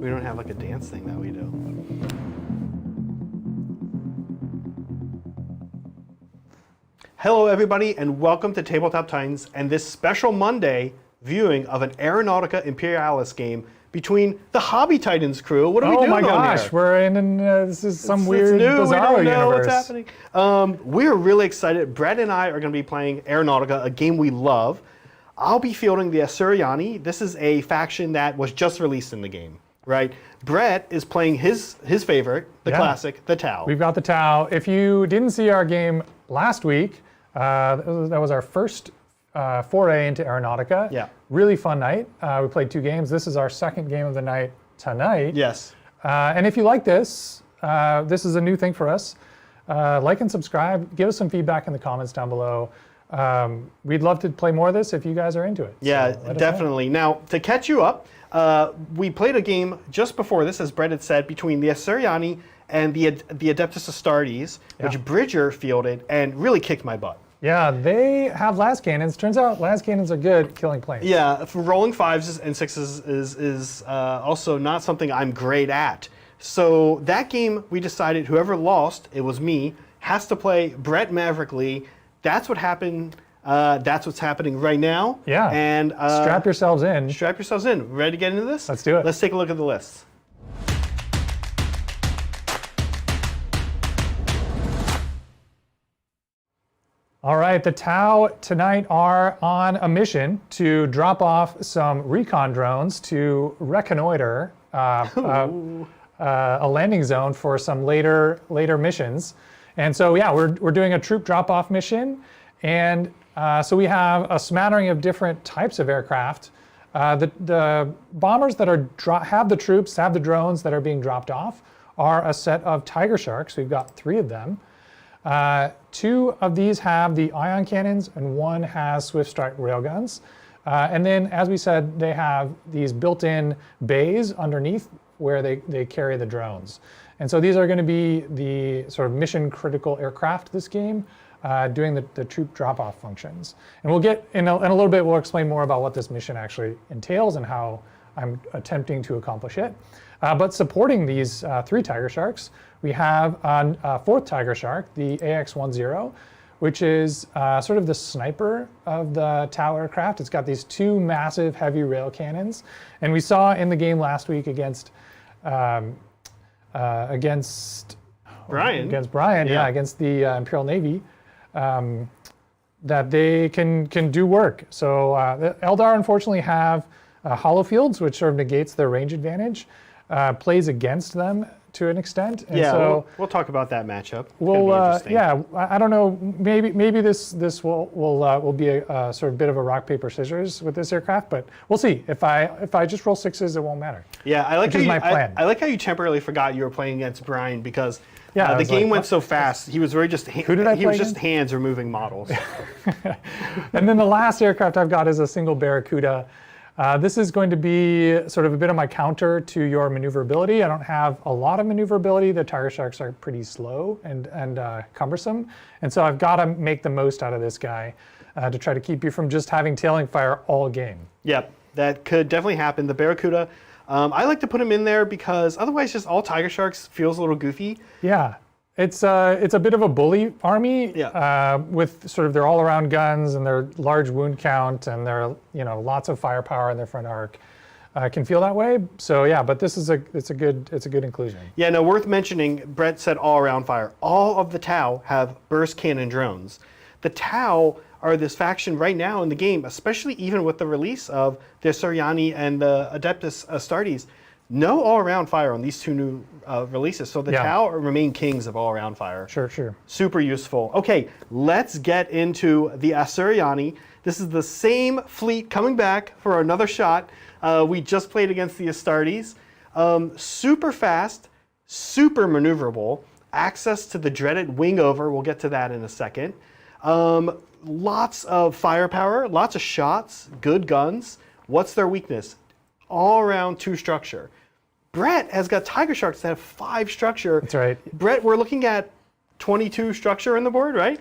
We don't have like a dance thing that we do. Hello everybody and welcome to Tabletop Titans and this special Monday viewing of an Aeronautica Imperialis game between the Hobby Titans crew. What are we doing on here? Oh my gosh, we're in this is some weird, new. bizarre we don't know universe. What's happening. We're really excited. Brett and I are going to be playing Aeronautica, a game we love. I'll be fielding the Asuryani. This is a faction that was just released in the game, right? Brett is playing his favorite, the classic, the Tau. We've got the Tau. If you didn't see our game last week, that was our first foray into Aeronautica. Yeah. Really fun night. We played 2 games. This is our second game of the night tonight. Yes. And if you like this, this is a new thing for us. Like and subscribe. Give us some feedback in the comments down below. We'd love to play more of this if you guys are into it. Yeah, so definitely. Now, to catch you up, we played a game just before this, as Brett had said, between the Asuryani and the Adeptus Astartes, which Bridger fielded and really kicked my butt. Yeah, they have las cannons. Turns out las cannons are good at killing planes. Yeah, for rolling 5s and 6s is also not something I'm great at. So that game, we decided whoever lost, it was me, has to play Brett Maverickly. That's what happened. That's what's happening right now. Yeah. And strap yourselves in. Strap yourselves in. Ready to get into this? Let's do it. Let's take a look at the list. All right, the Tau tonight are on a mission to drop off some recon drones to reconnoiter a landing zone for some later missions. And so, yeah, we're doing a troop drop-off mission. And so we have a smattering of different types of aircraft. The bombers that have the troops, have the drones that are being dropped off are a set of Tiger Sharks. We've got 3 of them. 2 of these have the ion cannons and 1 has Swift Strike railguns. And then, as we said, they have these built-in bays underneath where they carry the drones. And so these are going to be the sort of mission-critical aircraft this game, doing the troop drop-off functions. And we'll get, in a little bit, we'll explain more about what this mission actually entails and how I'm attempting to accomplish it. But supporting these 3 Tiger Sharks, we have a 4th Tiger Shark, the AX-10, which is sort of the sniper of the Tau aircraft. It's got these 2 massive heavy rail cannons. And we saw in the game last week against Brian, against the Imperial Navy, that they can do work. So the Eldar unfortunately have hollow fields, which sort of negates their range advantage, plays against them to an extent. And so we'll talk about that matchup. I don't know. Maybe this will be a sort of bit of a rock paper scissors with this aircraft, but we'll see. If I just roll 6s, it won't matter. Yeah, I like which is my plan. I like how you temporarily forgot you were playing against Brian because the game went so fast. He was just hands removing models. And then the last aircraft I've got is a single Barracuda. This is going to be sort of a bit of my counter to your maneuverability. I don't have a lot of maneuverability. The Tiger Sharks are pretty slow and cumbersome. And so I've got to make the most out of this guy to try to keep you from just having tailing fire all game. Yep, that could definitely happen. The Barracuda, I like to put him in there because otherwise just all Tiger Sharks feels a little goofy. Yeah. It's a bit of a bully army with sort of their all-around guns and their large wound count and their lots of firepower in their front arc. Can feel that way. So yeah, but this is a good inclusion. Yeah, no, worth mentioning. Brett said all-around fire. All of the Tau have burst cannon drones. The Tau are this faction right now in the game, especially even with the release of the Asuryani and the Adeptus Astartes. No all-around fire on these 2 new releases, so the Tau remain kings of all-around fire. Sure. Super useful. Okay, let's get into the Asuryani. This is the same fleet coming back for another shot. We just played against the Astartes. Super fast, super maneuverable. Access to the dreaded wing over. We'll get to that in a second. Lots of firepower, lots of shots, good guns. What's their weakness? All-around 2 structure. Brett has got Tiger Sharks that have 5 structure. That's right. Brett, we're looking at 22 structure on the board, right?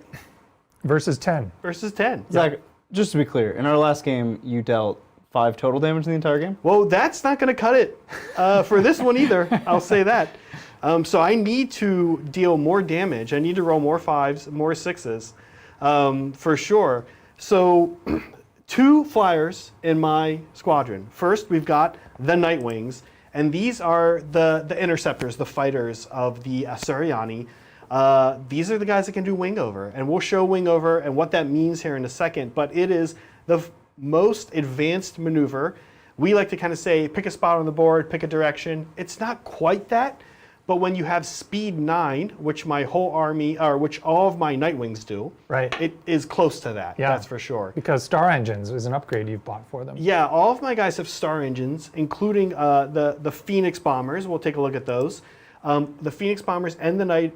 Versus 10. Versus 10. Zach, just to be clear, in our last game, you dealt 5 total damage in the entire game? Well, that's not going to cut it for this one either. I'll say that. So I need to deal more damage. I need to roll more 5s, more 6s, for sure. So 2 flyers in my squadron. First, we've got the Nightwings, and these are the interceptors, the fighters of the Asuryani. These are the guys that can do wing over, and we'll show wing over and what that means here in a second, but it is the most advanced maneuver. We like to kind of say, pick a spot on the board, pick a direction. It's not quite that, but when you have speed 9, which my whole army, or which all of my Nightwings do, Right. it is close to that, that's for sure. Because Star Engines is an upgrade you've bought for them. Yeah, all of my guys have star engines, including the Phoenix Bombers. We'll take a look at those. The Phoenix Bombers and the Night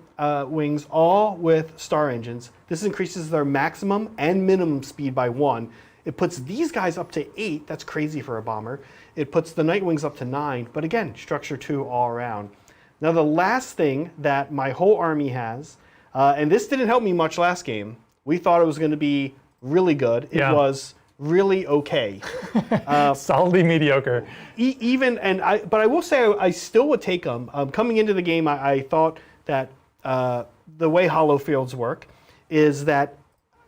Wings, all with star engines. This increases their maximum and minimum speed by 1. It puts these guys up to 8. That's crazy for a bomber. It puts the Night Wings up to 9. But again, structure 2 all around. Now the last thing that my whole army has, and this didn't help me much last game. We thought it was going to be really good. It was really okay. Solidly mediocre. But I will say I still would take them. Coming into the game, I thought that the way hollow fields work is that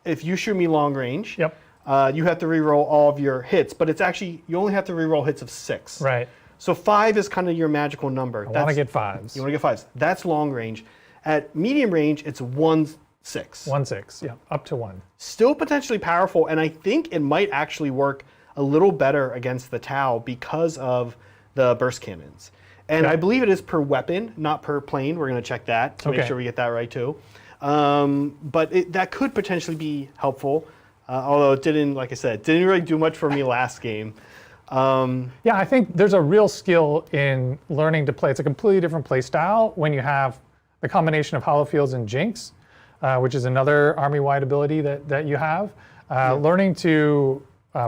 if you shoot me long range, you have to reroll all of your hits, but it's actually, you only have to reroll hits of 6. Right. So 5 is kind of your magical number. I want to get 5s. You want to get 5s. That's long range. At medium range, it's 1-6. 1-6, yeah, up to 1. Still potentially powerful, and I think it might actually work a little better against the Tau because of the burst cannons. And I believe it is per weapon, not per plane. We're going to check that to make sure we get that right too. But that could potentially be helpful, although it didn't, like I said, didn't really do much for me last game. Yeah, I think there's a real skill in learning to play. It's a completely different play style when you have the combination of hollow fields and jinx, which is another army-wide ability that you have. Learning to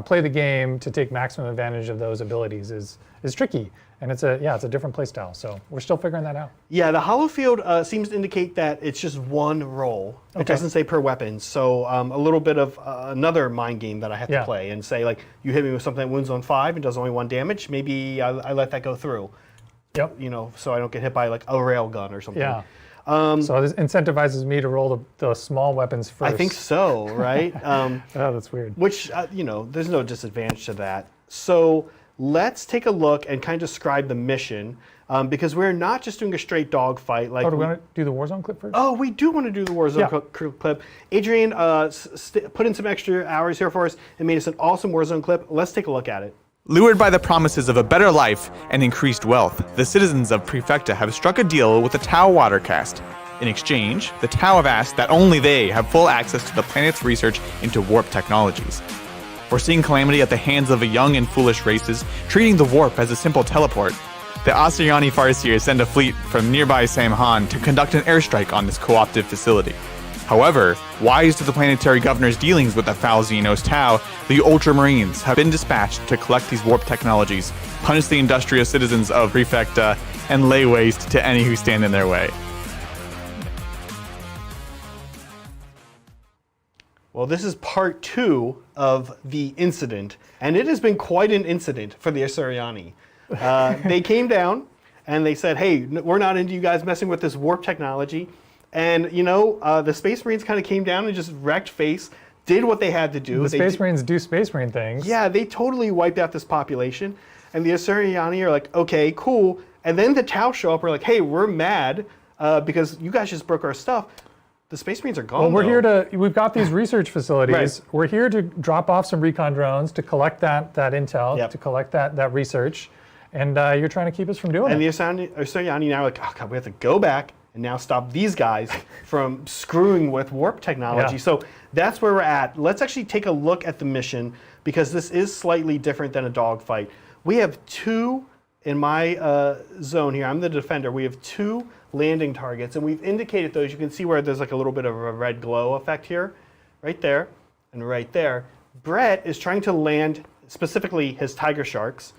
play the game to take maximum advantage of those abilities is tricky, and it's a different play style. So we're still figuring that out. Yeah, the hollow field seems to indicate that it's just one roll. It doesn't say per weapon, so a little bit of another mind game that I have to play and say, like, you hit me with something that wounds on 5 and does only 1 damage. Maybe I let that go through. Yep. You know, so I don't get hit by like a rail gun or something. Yeah. So this incentivizes me to roll the small weapons first. I think so, right? Oh, that's weird. Which, you know, there's no disadvantage to that. So let's take a look and kind of describe the mission, because we're not just doing a straight dogfight. Like, do we want to do the Warzone clip first? Oh, we do want to do the Warzone clip. Adrian put in some extra hours here for us and made us an awesome Warzone clip. Let's take a look at it. Lured by the promises of a better life and increased wealth, the citizens of Prefecta have struck a deal with the Tau Watercast. In exchange, the Tau have asked that only they have full access to the planet's research into warp technologies. Foreseeing calamity at the hands of a young and foolish races, treating the warp as a simple teleport, the Asuryani Farseers send a fleet from nearby Samhan to conduct an airstrike on this co-optive facility. However, wise to the planetary governor's dealings with the foul Xenos Tau, the Ultramarines have been dispatched to collect these warp technologies, punish the industrious citizens of Prefecta, and lay waste to any who stand in their way. Well, this is part 2 of the incident, and it has been quite an incident for the Asuryani. They came down and they said, hey, we're not into you guys messing with this warp technology. And, you know, the Space Marines kind of came down and just wrecked face, did what they had to do. The Space Marines do Space Marine things. Yeah, they totally wiped out this population. And the Asuryani are like, okay, cool. And then the Tau show up, are like, hey, we're mad because you guys just broke our stuff. The Space Marines are gone. Well, we've got these research facilities. We're here to drop off some recon drones to collect that intel, to collect that research. And you're trying to keep us from doing it. And the Asuryani now are like, oh God, we have to go back and now stop these guys from screwing with warp technology. So that's where we're at. Let's actually take a look at the mission, because this is slightly different than a dogfight. We have 2 in my zone here. I'm the defender. We have 2 landing targets, and we've indicated those. You can see where there's like a little bit of a red glow effect here, right there, and right there. Brett is trying to land specifically his Tiger Sharks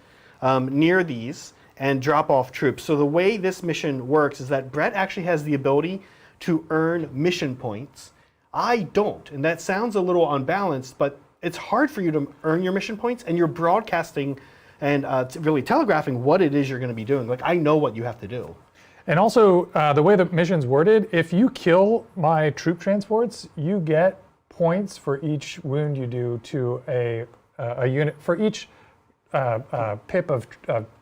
near these and drop off troops. So the way this mission works is that Brett actually has the ability to earn mission points. I don't, and that sounds a little unbalanced, but it's hard for you to earn your mission points, and you're broadcasting and really telegraphing what it is you're going to be doing. Like, I know what you have to do. And also, the way the mission's worded, if you kill my troop transports, you get points for each wound you do to a unit, for each pip of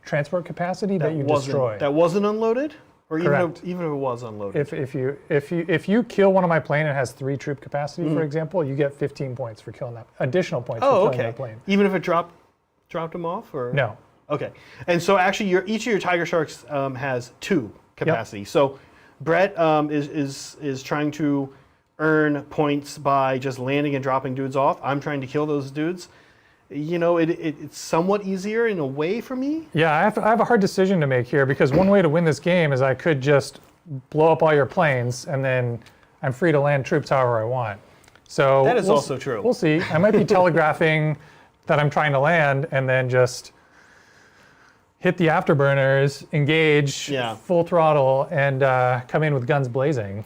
transport capacity that you destroy. That wasn't unloaded? Or Correct. even if it was unloaded? If you kill one of my plane and it has 3 troop capacity, for example, you get 15 points for killing that. Additional points for killing that plane. Even if it dropped them off? Or? No. Okay. And so actually, each of your Tiger Sharks has 2 capacity. Yep. So Brett is trying to earn points by just landing and dropping dudes off. I'm trying to kill those dudes. You know, it's somewhat easier in a way for me. Yeah, I have a hard decision to make here, because one way to win this game is I could just blow up all your planes and then I'm free to land troops however I want. So that is also true. We'll see. I might be telegraphing that I'm trying to land and then just hit the afterburners, engage, full throttle, and come in with guns blazing.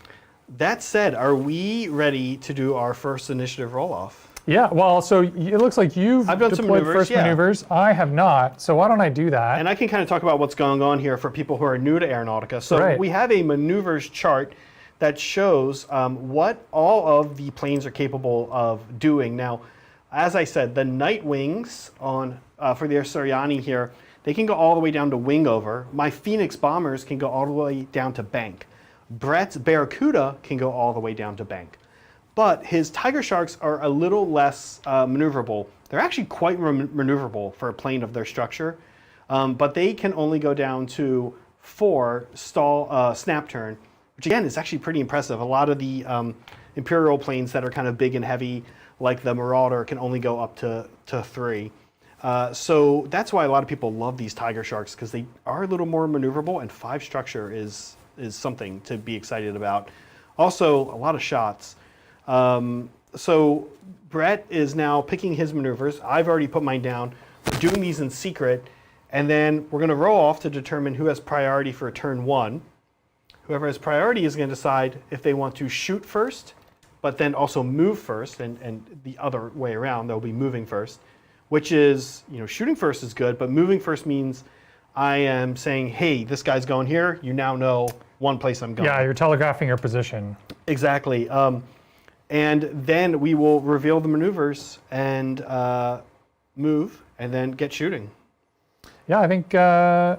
That said, are we ready to do our first initiative roll-off? Yeah, well, so it looks like you've deployed first maneuvers. I have not, so why don't I do that? And I can kind of talk about what's going on here for people who are new to Aeronautica. So we have a maneuvers chart that shows what all of the planes are capable of doing. Now, as I said, the Night Wings for the Asuryani here, they can go all the way down to wing over. My Phoenix bombers can go all the way down to bank. Brett's Barracuda can go all the way down to bank. But his Tiger Sharks are a little less maneuverable. They're actually quite maneuverable for a plane of their structure, but they can only go down to 4 snap turn, which again is actually pretty impressive. A lot of the Imperial planes that are kind of big and heavy, like the Marauder, can only go up to 3. So that's why a lot of people love these Tiger Sharks, because they are a little more maneuverable, and 5 structure is something to be excited about. Also, a lot of shots. So Brett is now picking his maneuvers. I've already put mine down. We're doing these in secret, and then we're going to roll off to determine who has priority for turn 1. Whoever has priority is going to decide if they want to shoot first, but then also move first, and the other way around, they'll be moving first, which is, shooting first is good, but moving first means I am saying, hey, this guy's going here. You now know one place I'm going. Yeah, you're telegraphing your position. Exactly. And then we will reveal the maneuvers and move, and then get shooting. Yeah, I think I'm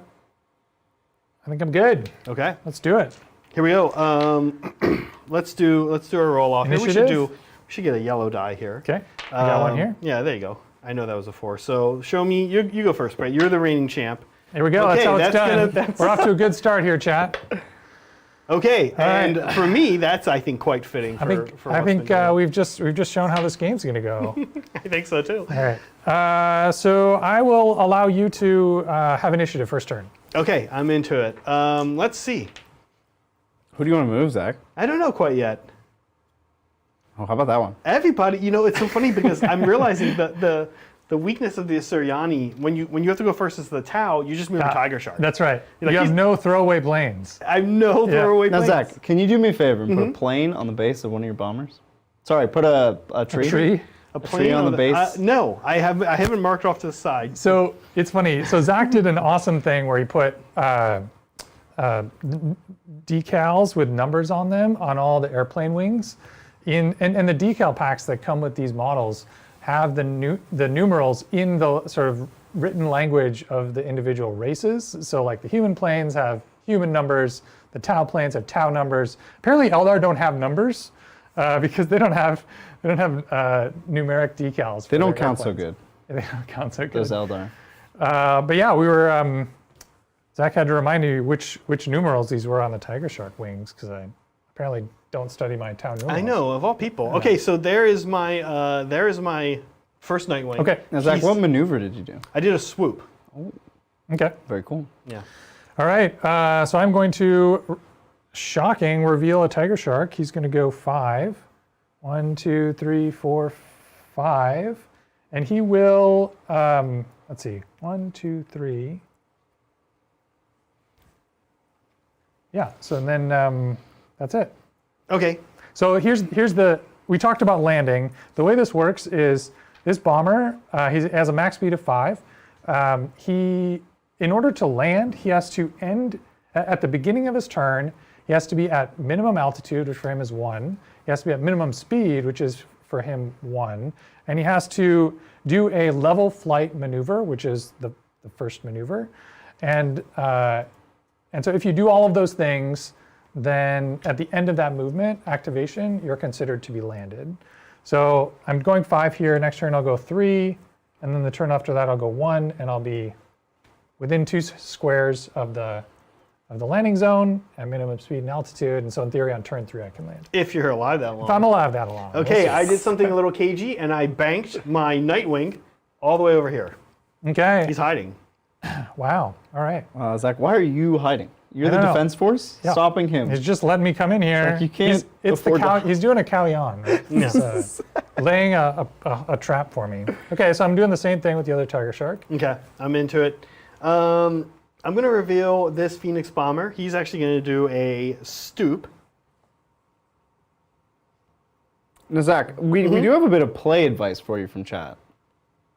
good. Okay, let's do it. Here we go. Let's do a roll off. Initiative? We should get a yellow die here. Okay, you got one here. Yeah, there you go. I know that was a 4. So show me. You go first, Brett. You're the reigning champ. Here we go. Okay, that's how it's done. We're off to a good start here, chat. Okay, and for me, that's, I think, quite fitting. I think we've just shown how this game's going to go. I think so too. All right. So I will allow you to have initiative first turn. Okay, I'm into it. Let's see. Who do you want to move, Zach? I don't know quite yet. Oh, how about that one? Everybody, it's so funny because I'm realizing that the weakness of the Asuryani, when you have to go first as the Tau, you just move a Tiger Shark. That's right. You have no throwaway planes. I have no throwaway planes. Now, Zach, can you do me a favor and put a plane on the base of one of your bombers? Sorry, put a tree. A tree? A plane on the base? No, I haven't marked off to the side. So it's funny. So Zach did an awesome thing where he put decals with numbers on them on all the airplane wings. And the decal packs that come with these models have the numerals in the sort of written language of the individual races. So like the human planes have human numbers, the Tau planes have Tau numbers. Apparently Eldar don't have numbers because they don't have numeric decals. They don't count so good. They don't count so good. Those Eldar. But yeah, we were. Zach had to remind me which numerals these were on the Tiger Shark wings, because I apparently don't study my Tau numerals. I know, of all people. Yeah. Okay, so there is my first Night Wing. Okay. Now, Zach, what maneuver did you do? I did a swoop. Oh. Okay. Very cool. Yeah. All right. So I'm going to, shocking, reveal a Tiger Shark. He's going to go 5. 1, 2, 3, 4, 5. And he will, let's see, 1, 2, 3. Yeah, so then that's it. Okay. So here's we talked about landing. The way this works is this bomber, he has a max speed of 5. In order to land, he has to end at the beginning of his turn. He has to be at minimum altitude, which for him is 1. He has to be at minimum speed, which is for him 1. And he has to do a level flight maneuver, which is the first maneuver. And so if you do all of those things, then at the end of that movement activation, you're considered to be landed. So I'm going 5 here. Next turn I'll go 3. And then the turn after that I'll go 1, and I'll be within 2 squares of the landing zone at minimum speed and altitude. And so in theory on turn 3 I can land. If you're alive that long. If I'm alive that long. Okay, I did something a little cagey, and I banked my Nightwing all the way over here. Okay. He's hiding. Wow. All right. Zach, why are you hiding? You're the don't know. defense force? Yeah. Stopping him. He's just letting me come in here. like you can't He's afford to- he's doing a Callion. He's laying a trap for me. Okay, so I'm doing the same thing with the other tiger shark. Okay, I'm into it. I'm going to reveal this Phoenix Bomber. He's actually going to do a stoop. Now, Zach, we do have a bit of play advice for you from chat.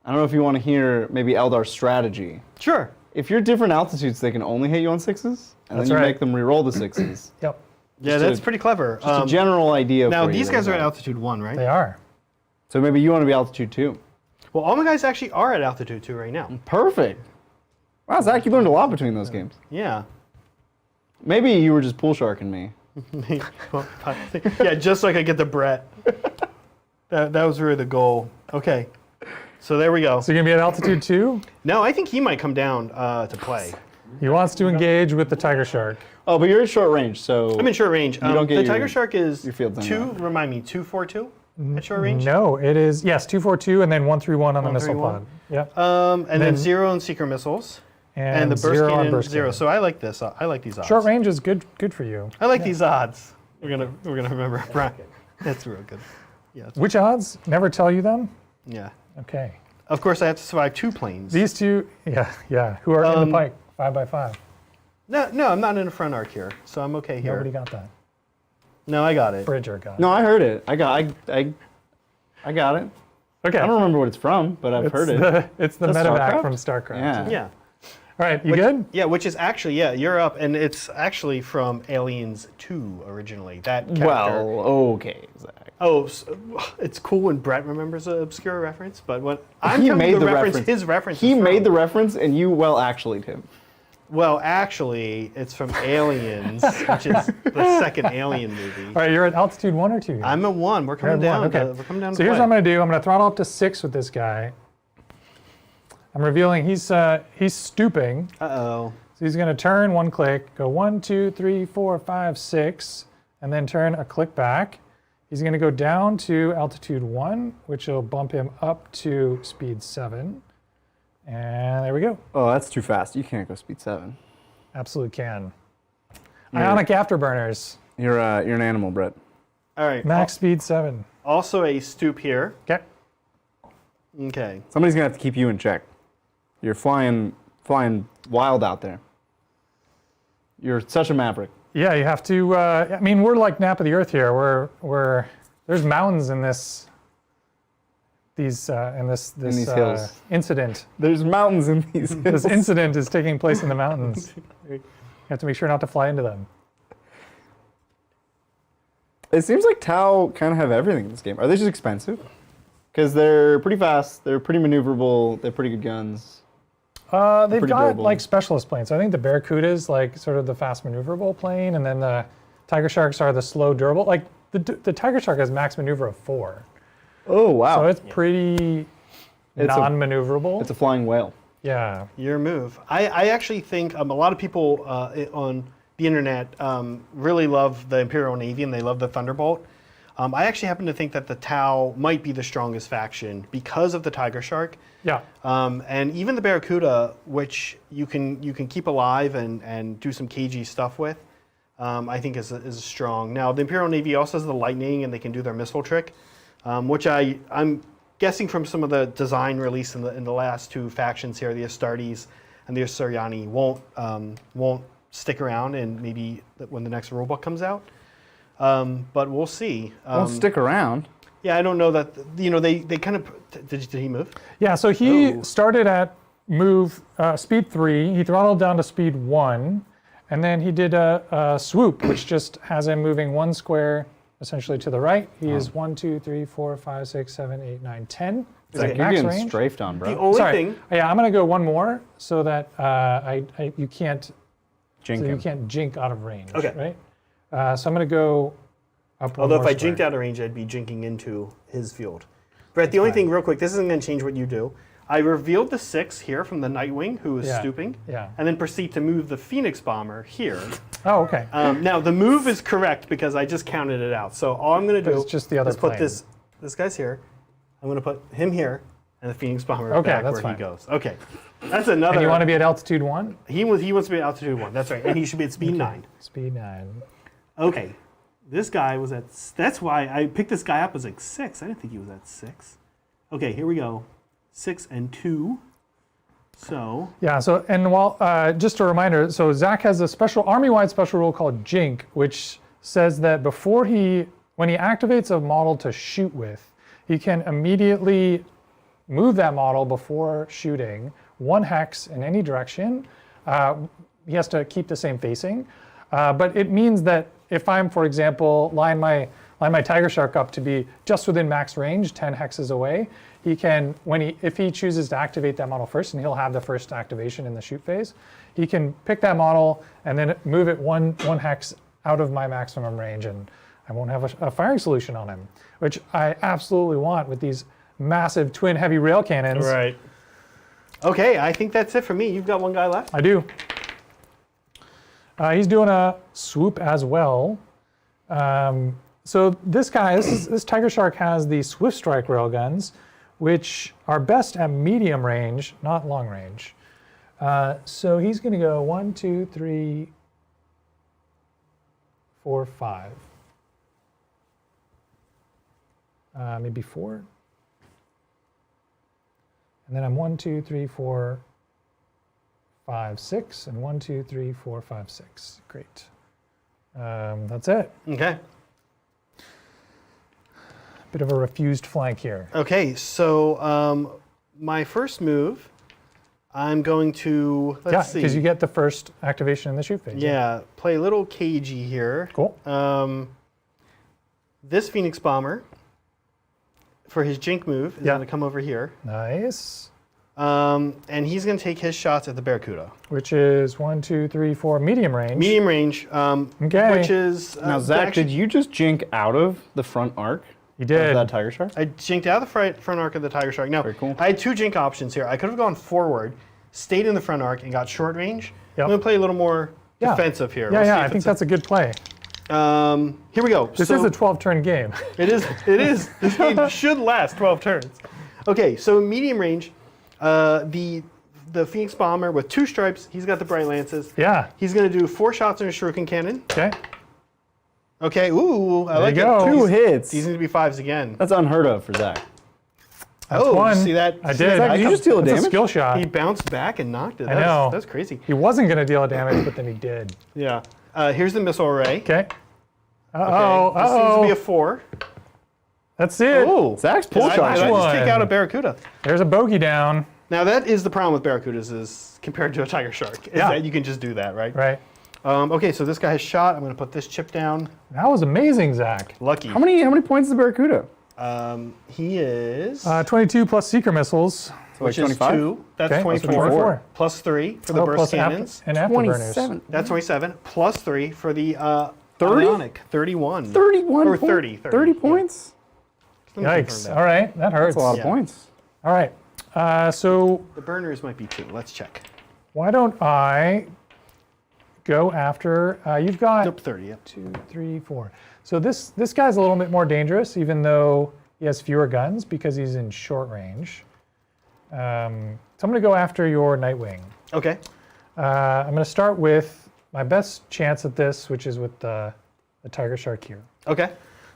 I don't know if you want to hear maybe Eldar's strategy. Sure. If you're different altitudes, they can only hit you on 6s, and That's then you right. make them re-roll the 6s. Yep, Yeah, Just that's a- pretty clever. Just a general idea Now, for you these there, guys are at Zach. altitude 1, right? they are. So maybe you want to be altitude 2. Well, all my guys actually are at altitude 2 right now. Perfect. Wow, Zach, you learned a lot between those games. Yeah. Maybe you were just pool sharking me. Yeah, just so I could get the Brett. That was really the goal. Okay. So there we go. So you're gonna be at altitude 2? No, I think he might come down to play. He wants to engage with the tiger shark. Oh, but you're at short range, so I'm in short range. don't get the your- Tiger Shark is your field done 2, now. remind me, 242 at short range? No, it is, yes, 242 and then 131 on the missile 131. pod. Yep. And then 0 and Seeker missiles. And the burst 0 on cannon, burst 0. cannon. So I like this. I like these odds. Short range is good for you. I like these odds. We're gonna remember Brian. That's real good. Yeah. Which odds? Never tell you them? Yeah. Okay. Of course, I have to survive 2 planes. These two, yeah, who are in the pike, 5x5. No, I'm not in a front arc here, so I'm okay here. Nobody got that. No, I got it. Bridger got it. No, I heard it. I got it. Okay. I don't remember what it's from, but I've heard it. It's the That's medevac StarCraft? from StarCraft. Yeah. Yeah. All right, you good? Yeah, which is actually, you're up, and it's actually from Aliens 2 originally. That character. Well, okay, Zach. Oh, it's cool when Brett remembers an obscure reference, but when I'm He telling made the the reference, reference. his reference. He is made from. the reference, and you actually'd him. Well, actually, it's from Aliens, which is the second Alien movie. All right, you're at altitude 1 or 2? I'm at 1. We're coming You're at down. one, okay. We're coming down. So here's what I'm going to do. I'm going to throttle up to 6 with this guy. I'm revealing he's stooping. Uh-oh. So he's going to turn 1 click, go 1, 2, 3, 4, 5, 6, and then turn a click back. He's going to go down to altitude 1, which will bump him up to speed 7. And there we go. Oh, that's too fast. You can't go speed 7. Absolutely can. Ionic afterburners, You're an animal, Brett. All right. max speed 7. Also a stoop here. Okay. Okay. Somebody's gonna have to keep you in check. You're flying wild out there. You're such a maverick. Yeah, you have to. I mean, we're like Nap of the Earth here. There's mountains in this. This these hills. incident. There's mountains in these hills. This incident is taking place in the mountains. You have to make sure not to fly into them. It seems like Tau kind of have everything in this game. Are they just expensive? Because they're pretty fast, they're pretty maneuverable, they're pretty good guns. They've pretty got durable. like specialist planes. I think the Barracuda is like sort of the fast maneuverable plane, and then the Tiger Sharks are the slow durable. Like the Tiger Shark has max maneuver of 4, Oh, wow. so it's pretty It's a- non-maneuverable. It's a flying whale. Yeah. Your move. I actually think a lot of people on the internet really love the Imperial Navy and they love the Thunderbolt. I actually happen to think that the Tau might be the strongest faction because of the Tiger Shark. Yeah. And even the Barracuda, which you can keep alive and do some cagey stuff with, I think is strong. Now the Imperial Navy also has the Lightning, and they can do their missile trick, which I'm guessing from some of the design released in the last 2 factions here, the Astartes and the Asuryani won't stick around, and maybe when the next rulebook comes out. But we'll see. Don't stick around. Yeah, I don't know that. They kind of. Did he move? Yeah, so he Oh. started at move speed 3. He throttled down to speed 1, and then he did a swoop, which just has him moving 1 square essentially to the right. He is 1, 2, 3, 4, 5, 6, 7, 8, 9, 10. He's Zach, at you're max getting range. strafed on, bro. The only Sorry. thing. Yeah, I'm gonna go one more so that you can't Jink so you him. can't jink out of range. Okay. Right. So I'm gonna go up. Although if one I more jinked square. out of range, I'd be jinking into his field. Brett, the only thing, real quick, this isn't going to change what you do. I revealed the 6 here from the Nightwing, who is Yeah. stooping, Yeah. and then proceed to move the Phoenix Bomber here. Oh, okay. Now, the move is correct because I just counted it out. So all I'm going to do it's just the other is put plane. this guy's here. I'm going to put him here, and the Phoenix Bomber Okay, back that's where fine. he goes. Okay. That's another. And you want to be at altitude 1? He wants to be at altitude 1. That's right. And he should be at speed 9. Speed 9. Okay. This guy was at. That's why I picked this guy up as like 6. I didn't think he was at 6. Okay, here we go. 6 and 2. So. Yeah. So and while just a reminder, so Zach has a special army-wide special rule called Jink, which says that when he activates a model to shoot with, he can immediately move that model before shooting 1 hex in any direction. He has to keep the same facing, but it means that if I'm, for example, line my Tiger Shark up to be just within max range, 10 hexes away, he can, if he chooses to activate that model first, and he'll have the first activation in the shoot phase, he can pick that model and then move it one hex out of my maximum range, and I won't have a firing solution on him, which I absolutely want with these massive twin heavy rail cannons. Right. Okay, I think that's it for me. You've got one guy left. I do. He's doing a swoop as well. So this guy, this Tiger Shark has the Swift Strike railguns, which are best at medium range, not long range. So he's going to go 1, 2, 3, 4, 5. Maybe 4. And then I'm 1, 2, 3, 4, 5, 6, and 1, 2, 3, 4, 5, 6. Great. That's it. Okay. Bit of a refused flank here. Okay, so my first move, I'm going to, Yeah, let's see. because you get the first activation in the shoot phase. Yeah, play a little cagey here. Cool. This Phoenix Bomber, for his Jink move, is Yeah. going to come over here. Nice. And he's going to take his shots at the Barracuda. Which is 1, 2, 3, 4, medium range. Medium range, Okay. which is... Now, Zach, did you just jink out of the front arc You of did. that Tiger Shark? I jinked out of the front arc of the Tiger Shark. Now, Very cool. I had 2 jink options here. I could have gone forward, stayed in the front arc, and got short range. Yep. I'm going to play a little more Yeah. defensive here. Yeah, We'll see yeah, I if think it's that's a good play. Here we go. This So- is a 12-turn game. It is. It is. This game should last 12 turns. Okay, so medium range, the Phoenix Bomber with 2 stripes. He's got the bright lances. Yeah. He's going to do 4 shots in a shuriken cannon. Okay. Okay. Ooh, I like you go. it. 2 hits. These need to be 5s again. That's unheard of for Zach. That's oh, one. see that? I see did. that? Zach, did you just deal a That's a damage? skill shot. He bounced back and knocked it. I know. That's crazy. He wasn't going to deal damage, but then he did. Yeah. Here's the missile array. Okay. Uh-oh. This needs to be Uh-oh. a 4. That's it. Oh, Zach's pull Did I shot. just one. take out a Barracuda? There's a bogey down. Now that is the problem with Barracudas is compared to a Tiger Shark. Is Yeah. that you can just do that, right? Right. Okay, so this guy has shot. I'm going to put this chip down. That was amazing, Zach. Lucky. How many points is the Barracuda? He is, 22 plus seeker missiles. which like is 25? 2. That's Okay, 24. 24. Plus 3 for the Oh, burst plus cannons. and afterburners. That's 27. Plus 3 for the 30? Aeronautica. 31. 31 Or points? 30. 30 points? Let me confirm Yikes. that. All right. That hurts. That's a lot of Yeah. points. All right. So The burners might be 2. Let's check. why don't I go after, you've got Nope, 30. Yep. 2, 3, 4. So this guy's a little bit more dangerous, even though he has fewer guns because he's in short range. So I'm going to go after your Nightwing. Okay. I'm going to start with my best chance at this, which is with the Tiger Shark here. Okay.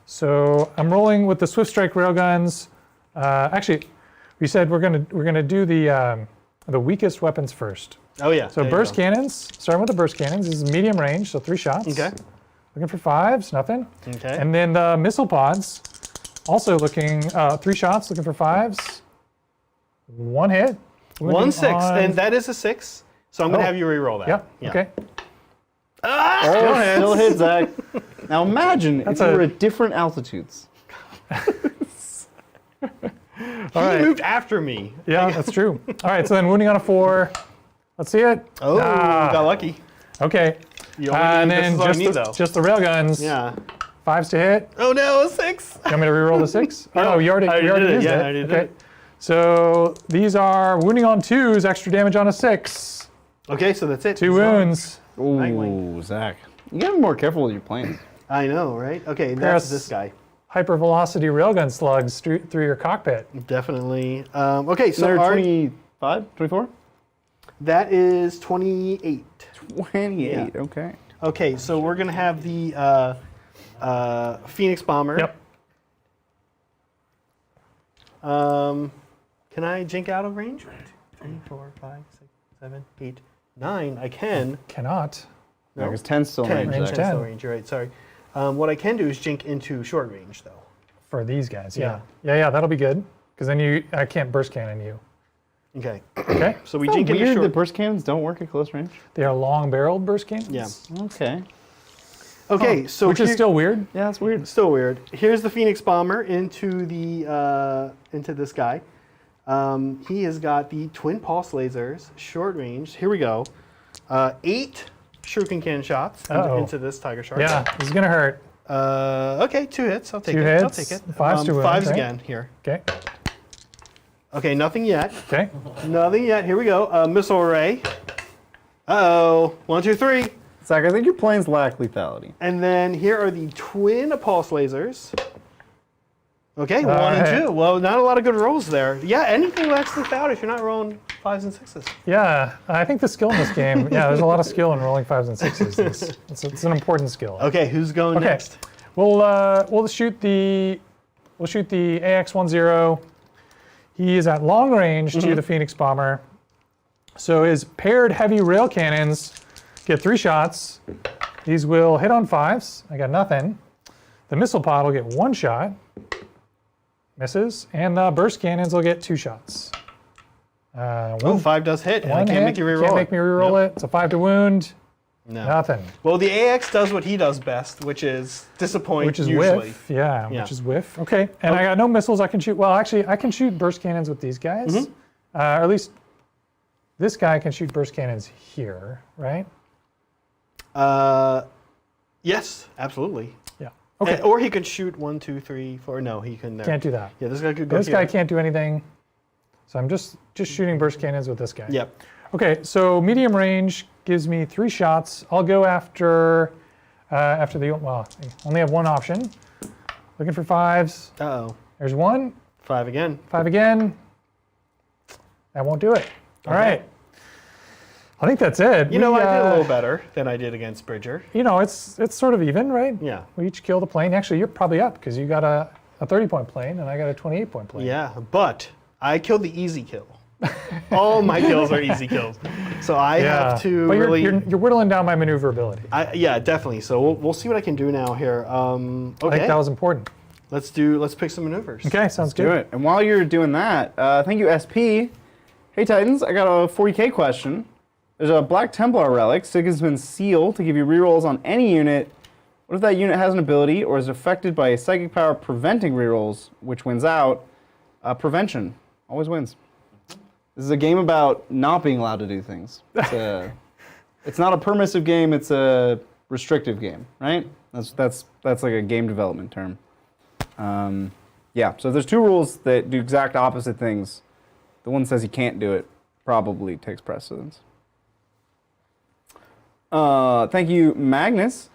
So I'm rolling with the Swift Strike railguns. Actually, we said we're gonna do the weakest weapons first. Oh, yeah. So there you burst go. cannons. Starting with the burst cannons. This is medium range, so 3 shots. Okay. Looking for 5s, nothing. Okay. And then the missile pods. Also looking 3 shots, looking for 5s. 1 hit. 1 6, on- and that is a 6. So I'm gonna Oh. have you re-roll that. Yep. Yeah. Okay. Oh, still hit, Zach. Now imagine if you a- were at different altitudes. He right. moved after me. Yeah, that's true. All right. So then wounding on a 4. Let's see it. Oh, Ah. got lucky. Okay. You only And need, this then is all I need, though. just the railguns. Yeah. 5s to hit. Oh no, a 6. You want me to reroll the 6? Oh, No, you already I used did it. it. Yeah, I already did okay. it. So these are wounding on 2s, extra damage on a 6. Okay, so that's it. 2 wounds. Ooh, Zach. You gotta be more careful with your planes. I know, right? Okay, There's- that's this guy. Hypervelocity railgun slugs through your cockpit. Definitely. Okay, so They're our, 25, 24? that is 28. 28, Yeah. okay. Okay, so we're gonna have the Phoenix Bomber. Yep. Can I jink out of range? 1, 2, 3, 4, 5, 6, 7, 8, 9. I can. Cannot. No, because 10's still in 10. range. Range Zach. 10. Still range. You're right. Sorry. What I can do is jink into short range, though. For these guys, yeah. Yeah, that'll be good. Because then I can't burst cannon you. Okay. Okay? So we Isn't jink that into weird short. that burst cannons don't work at close range? They are long-barreled burst cannons. Yeah. Okay. Okay. So Which is here- still weird. Yeah, that's weird. still weird. Here's the Phoenix Bomber into this guy. He has got the twin pulse lasers, short range. Here we go. 8 shuriken cannon shots into this tiger shark. Yeah, this is going to hurt. Okay, 2 hits. I'll take 2 it. hits. I'll take it. 5s to wound, 5s right? again here. Okay. Okay, nothing yet. Okay. Nothing yet. Here we go. Missile array. Uh-oh. 1, 2, 3. Zach, I think your planes lack lethality. And then here are the twin pulse lasers. Okay, 1 right. and 2. Well, not a lot of good rolls there. Yeah, anything lacks lethality if you're not rolling 5s and 6s. Yeah, I think the skill in this game, there's a lot of skill in rolling 5s and 6s. It's an important skill. Okay, who's going Okay. next? We'll shoot the AX-10. He is at long range to the Phoenix Bomber. So his paired heavy rail cannons get 3 shots. These will hit on 5s. I got nothing. The missile pod will get 1 shot. Misses. And the burst cannons will get 2 shots. Oh, 5 does hit, and I One can't hit. make you reroll Can't it. make me reroll it. It's a 5 to wound. No. Nothing. Well, the AX does what he does best, which is disappoint Which is usually. whiff. Yeah, Yeah. which is whiff. Okay, and I got no missiles I can shoot. Well, actually, I can shoot burst cannons with these guys. Mm-hmm. Or at least this guy can shoot burst cannons here, right? Yes, absolutely. Yeah. Okay. Or he could shoot 1, 2, 3, 4. No, he can there. Can't do that. Yeah, this guy could go This here. guy can't do anything. So I'm just shooting burst cannons with this guy. Yep. Okay, so medium range gives me 3 shots. I'll go after I only have 1 option. Looking for 5s. Uh-oh. There's 1. 5 again. 5 again. That won't do it. All right. I think that's it. You know, I did a little better than I did against Bridger. You know, it's sort of even, right? Yeah. We each killed a plane. Actually, you're probably up because you got a 30-point plane and I got a 28-point plane. Yeah, but I killed the easy kill. All my kills are easy kills. So I have to but really... you're whittling down my maneuverability. Yeah, definitely. So we'll see what I can do now here. Okay, I think that was important. let's pick some maneuvers. Okay, sounds Do good. it. And while you're doing that, thank you, SP. Hey, Titans, I got a 40K question. There's a Black Templar relic, Sigismund's Seal, to give you rerolls on any unit. What if that unit has an ability or is affected by a psychic power preventing rerolls, which wins out? Prevention always wins. This is a game about not being allowed to do things. It's not a permissive game, it's a restrictive game, right? That's like a game development term. Yeah, so if there's 2 rules that do exact opposite things, the one that says you can't do it probably takes precedence. Thank you, Magnus.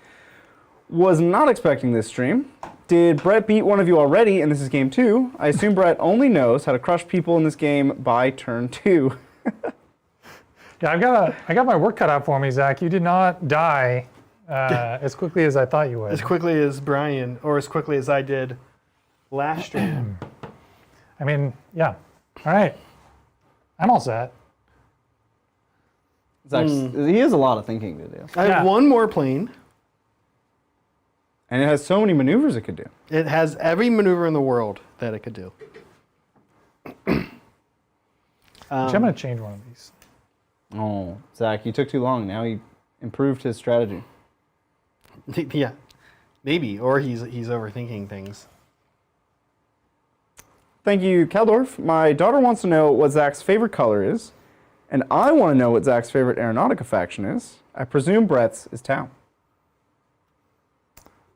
Was not expecting this stream. Did Brett beat one of you already, and this is game 2? I assume Brett only knows how to crush people in this game by turn 2. Yeah, I got my work cut out for me, Zach. You did not die as quickly as I thought you would. As quickly as Brian, or as quickly as I did last stream. I mean, yeah. All right. I'm all set. He has a lot of thinking to do. I have Yeah. 1 more plane. And it has so many maneuvers it could do. It has every maneuver in the world that it could do. I'm going to change one of these. Oh, Zach, you took too long. Now he improved his strategy. Yeah, maybe, or he's overthinking things. Thank you, Keldorf. My daughter wants to know what Zach's favorite color is, and I want to know what Zach's favorite Aeronautica faction is. I presume Brett's is Tau.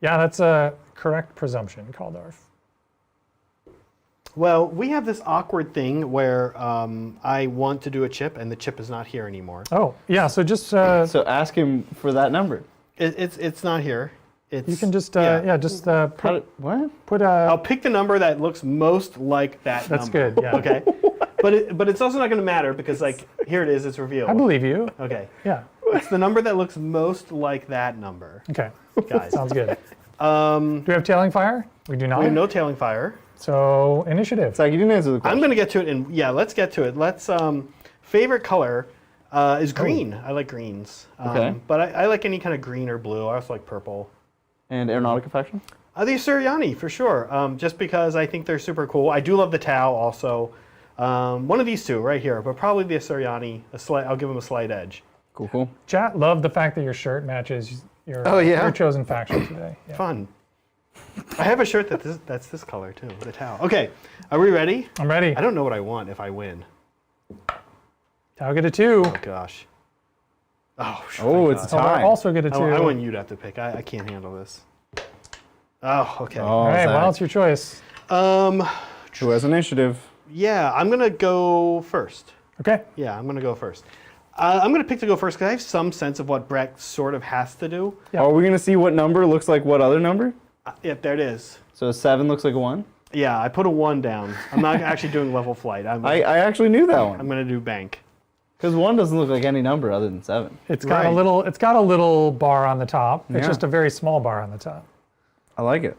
Yeah, that's a correct presumption, Kaldorf. Well, we have this awkward thing where I want to do a chip, and the chip is not here anymore. Oh, yeah, so just, So ask him for that number. It's not here. you can just, What? put I'll a, pick the number that looks most like that that's number. good, yeah. Okay, but it's also not going to matter because like here it is, it's revealed. I believe you. Okay, Yeah, it's the number that looks most like that number, okay, guys. sounds good. Do we have tailing fire? We do not. We have no tailing fire. So, initiative. Zach, you didn't answer the question. I'm going to get to it, and yeah, let's get to it. Let's favorite color is green. I like greens. Okay. But I like any kind of green or blue. I also like purple. And Aeronautica faction? The Asuryani, for sure. Just because I think they're super cool. I do love the Tau also. One of these two right here, but probably the Asuryani. I'll give them a slight edge. Cool, cool. Chat loved the fact that your shirt matches your, Oh, yeah? your chosen faction today. Yeah. Fun. I have a shirt that's this color too, the Tau. Okay, are we ready? I'm ready. I don't know what I want if I win. Tau get a 2. Oh gosh. Oh, Oh, it's a God. tie. Also get a 2. I want you to have to pick. I can't handle this. Oh, okay. Oh, All right, Zach. well, it's your choice. Who has initiative? Yeah, I'm gonna go first. Okay. Yeah, I'm gonna go first. I'm gonna pick to go first because I have some sense of what Brett sort of has to do. Yeah. Are we going to see what number looks like what other number? Yep, there it is. So a 7 looks like a 1? Yeah, I put a 1 down. I'm not actually doing level flight. I actually knew that I'm one. gonna do bank. Because 1 doesn't look like any number other than 7. It's got Right. a little. It's got a little bar on the top. It's Yeah. just a very small bar on the top. I like it.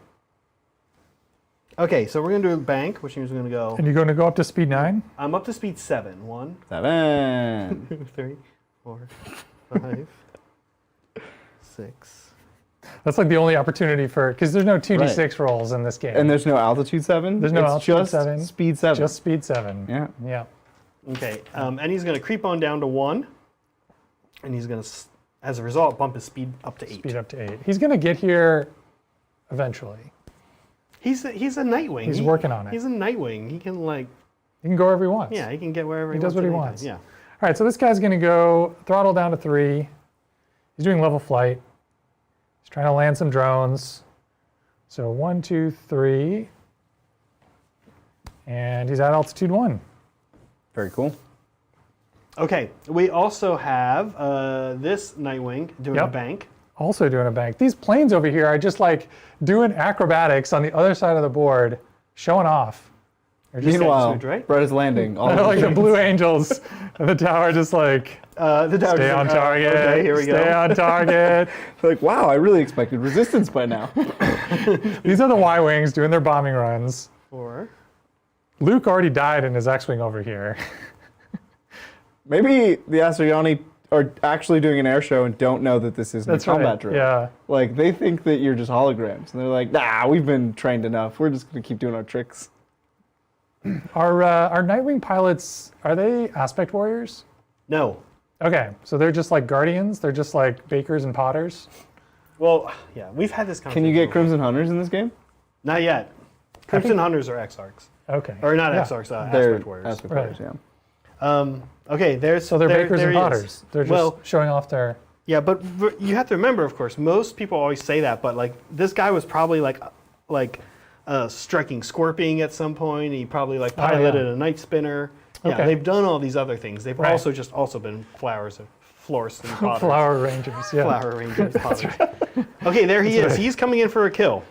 Okay, so we're gonna do bank, which means we're gonna go. And you're going to go up to speed 9. I'm up to speed 7. 1, 7. 2, 3, 4, 5, 6. That's like the only opportunity for, because there's no 2d6 rolls in this game. And there's no altitude 7? There's no It's altitude just 7. speed 7. Just speed 7. Yeah. Yeah. Okay, and he's gonna creep on down to 1, and he's gonna, as a result, bump his speed up to 8. Speed up to 8. He's going to get here eventually. He's a Nightwing. He's working on it. He's a Nightwing. He can like, He can go wherever he wants. yeah, he can get wherever he does wants. what he at any time. wants. Yeah. All right, so this guy's going to go throttle down to 3. He's doing level flight. He's trying to land some drones. So 1, 2, 3. And he's at altitude 1. Very cool. Okay, we also have this Nightwing doing a Yep. bank. Also doing a bank. These planes over here are just like doing acrobatics on the other side of the board, showing off. They're just Meanwhile, suit, right? Brett is landing. All they're like the Blue Angels of the tower, just like The tower stay just on like, target. Okay, here we Stay go. on target. like, wow, I really expected resistance by now. These are the Y-wings doing their bombing runs. 4. Luke already died in his X-wing over here. Maybe the Asuryani are actually doing an air show and don't know that this isn't That's a combat right. drill. Yeah. Like, they think that you're just holograms. And they're like, nah, we've been trained enough. We're just going to keep doing our tricks. Are Nightwing pilots, are they aspect warriors? No. Okay, so they're just like guardians? They're just like bakers and potters? Well, yeah, we've had this Can conversation. you get before. Crimson Hunters in this game? Not yet. Crimson Hunters are X-Arcs. Okay. Or not Yeah. X-Arcs, They're Aspect Warriors. Aspect Right. Warriors, yeah. Okay, there's So they're bakers there and he is. potters. They're just Well, showing off their... yeah, but you have to remember, of course, most people always say that, but like this guy was probably like striking Scorpion at some point. He probably like Oh, yeah. piloted a Night Spinner. Yeah, Okay. they've done all these other things. They've Right. also been flowers and florists and potters. Flower Rangers, yeah. Flower Rangers, potters. Okay, there he is. right. He's coming in for a kill.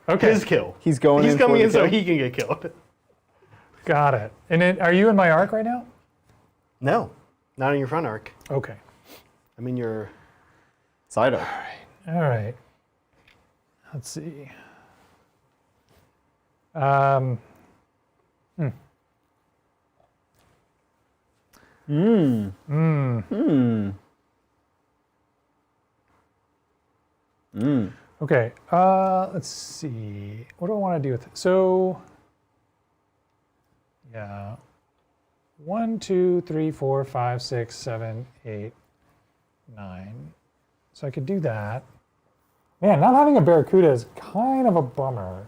Okay, His kill. He's going He's in for coming the in so kill. he can get killed. got it. And are you in my arc right now? No, not in your front arc. Okay. I'm in your. Side arc. All right. Let's see. Okay, let's see. What do I want to do with it? So, yeah. 1, 2, 3, 4, 5, 6, 7, 8, 9. So I could do that. Man, not having a Barracuda is kind of a bummer.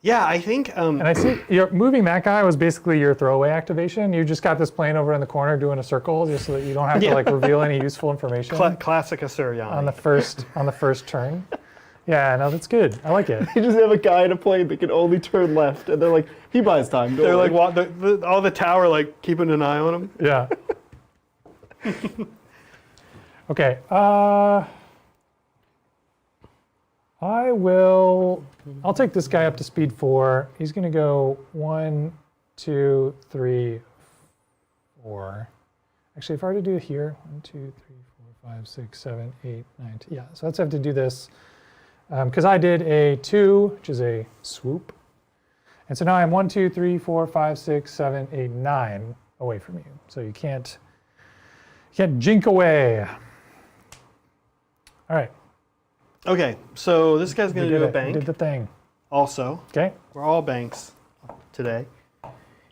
Yeah, I think. And I see moving that guy was basically your throwaway activation. You just got this plane over in the corner doing a circle just so that you don't have to like reveal any useful information Classic Asuryani. on the first turn. Yeah, no, that's good. I like it. You just have a guy in a plane that can only turn left, and they're like, he buys time. They're like, all the tower like keeping an eye on him. Yeah. Okay. I'll take this guy up to speed 4. He's going to go 1, 2, 3, 4. Actually, if I were to do it here, 1, 2, 3, 4, 5, 6, 7, 8, 9, 10. Yeah, so let's have to do this. Because I did a 2, which is a swoop. And so now I'm 1, 2, 3, 4, 5, 6, 7, 8, 9 away from you. So you can't jink away. All right. Okay, so this guy's going to do a bank. Did the thing. Also, Okay. we're all banks today.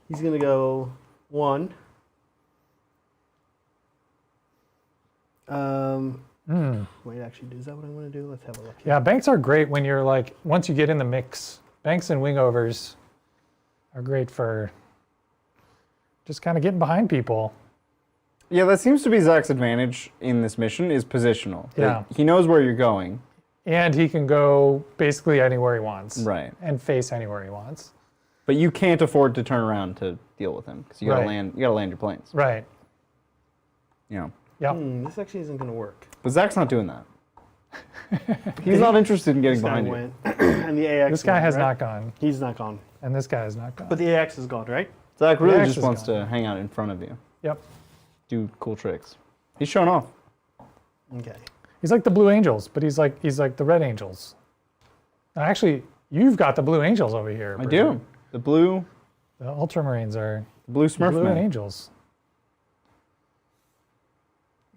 He's going to go 1. Wait, actually, is that what I want to do? Let's have a look here. Yeah, banks are great when you're like, once you get in the mix. Banks and wingovers are great for just kind of getting behind people. Yeah, that seems to be Zach's advantage in this mission, is positional. Yeah. Like, he knows where you're going. And he can go basically anywhere he wants. Right. And face anywhere he wants. But you can't afford to turn around to deal with him, because you gotta Right. land your planes. Right. You know. Yep. This actually isn't going to work. But Zach's not doing that. He's not interested in getting This guy behind you. went, and the AX. This guy went, has right? not gone. He's not gone. And this guy has not gone. But the AX is gone, right? Zach really Axe just is wants gone. to hang out in front of you, Yep. do cool tricks. He's showing off. Okay. He's like the Blue Angels, but he's like the Red Angels. Actually, you've got the Blue Angels over here. I Bridget. do. The blue The Ultramarines are Smurf Blue man. Angels.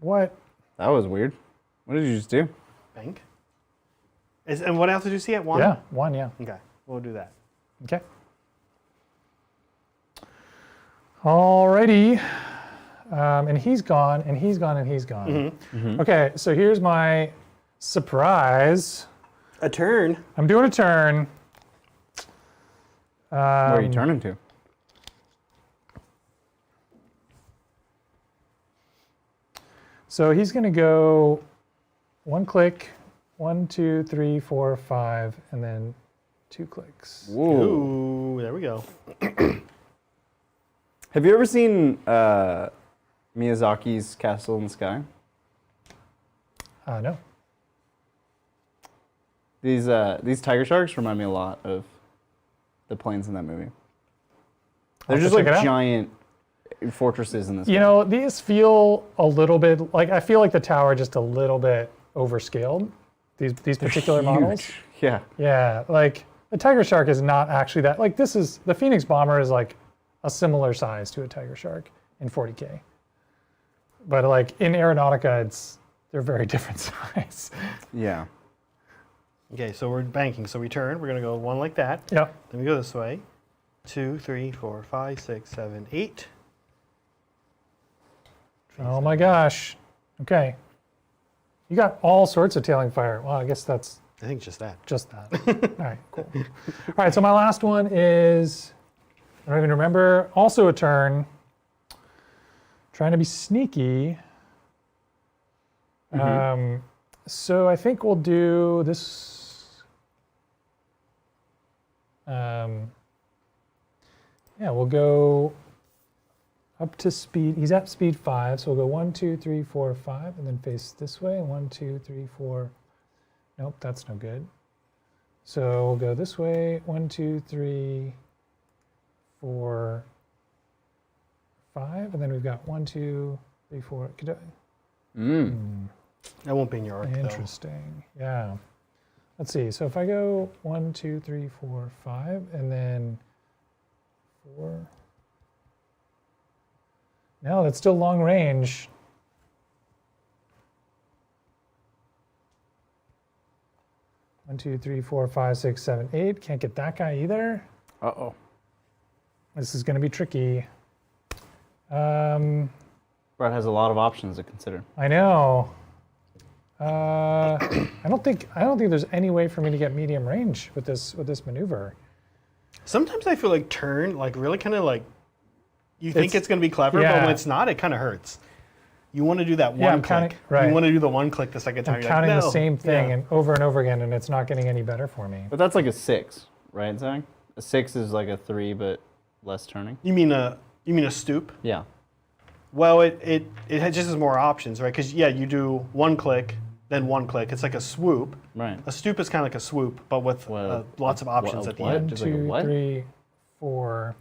What? That was weird. What did you just do? Bank. And what else did you see at 1? Yeah, 1, yeah. Okay, we'll do that. Okay. Alrighty. And he's gone, and he's gone, and he's gone. Okay, so here's my surprise. A turn. I'm doing a turn. Where are you turning to? So he's going to go 1 click, 1, 2, 3, 4, 5, and then 2 clicks. Ooh, there we go. Have you ever seen Miyazaki's Castle in the Sky? No. These tiger sharks remind me a lot of the planes in that movie. They're I'll just have like to check it out. giant fortresses in this. You know, these feel a little bit like, I feel like the tower just a little bit overscaled. These particular models. Yeah. Yeah, like the Tiger Shark is not actually that. Like this is, the Phoenix Bomber is like a similar size to a Tiger Shark in 40K. But like in Aeronautica, they're very different size. Yeah. Okay, so we're banking. So we turn. We're going to go 1 like that. Yep. Then we go this way. 2, 3, 4, 5, 6, 7, 8. Oh my gosh. Okay. You got all sorts of tailing fire. Well, I guess that's I think just that. just that. All right, cool. All right, so my last one is, I don't even remember, also a turn. Trying to be sneaky. So I think we'll do this. Yeah, we'll go up to speed. He's at speed 5, so we'll go 1, 2, 3, 4, 5, and then face this way. 1, 2, 3, 4. Nope, that's no good. So we'll go this way. 1, 2, 3, 4, 5, and then we've got 1, 2, 3, 4. That won't be in your arc, though. Interesting. Yeah. Let's see. So if I go 1, 2, 3, 4, 5, and then 4. No, that's still long range. 1, 2, 3, 4, 5, 6, 7, 8. Can't get that guy either. Uh-oh. This is going to be tricky. Brett has a lot of options to consider. I know. I don't think there's any way for me to get medium range with this maneuver. Sometimes I feel like turn, like really kind of like, you think it's going to be clever, but when it's not, it kind of hurts. You want to do that one click. Right. You want to do the one click the second time. I'm You're counting like, the no. same thing and over again, and it's not getting any better for me. But that's like a 6, right, Zach? A 6 is like a 3, but less turning. You mean a stoop? Yeah. Well, it just has more options, right? Because you do one click, then one click. It's like a swoop. Right. A stoop is kind of like a swoop, but with lots of options at the what? end. Just like a 1, what? 2, 3, 4,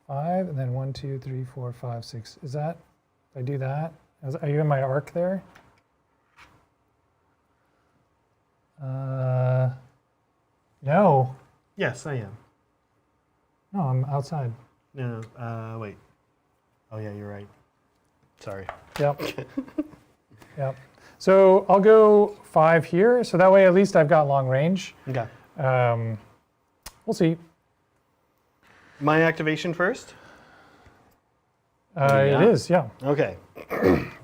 5, and then 1, 2, 3, 4, 5, 6. Is that? If I do that, are you in my arc there? No. Yes, I am. No, I'm outside. No, wait. Oh yeah, you're right. Sorry. Yep. Yep. So I'll go 5 here, so that way at least I've got long range. Okay. We'll see. My activation first? It is, yeah. Okay.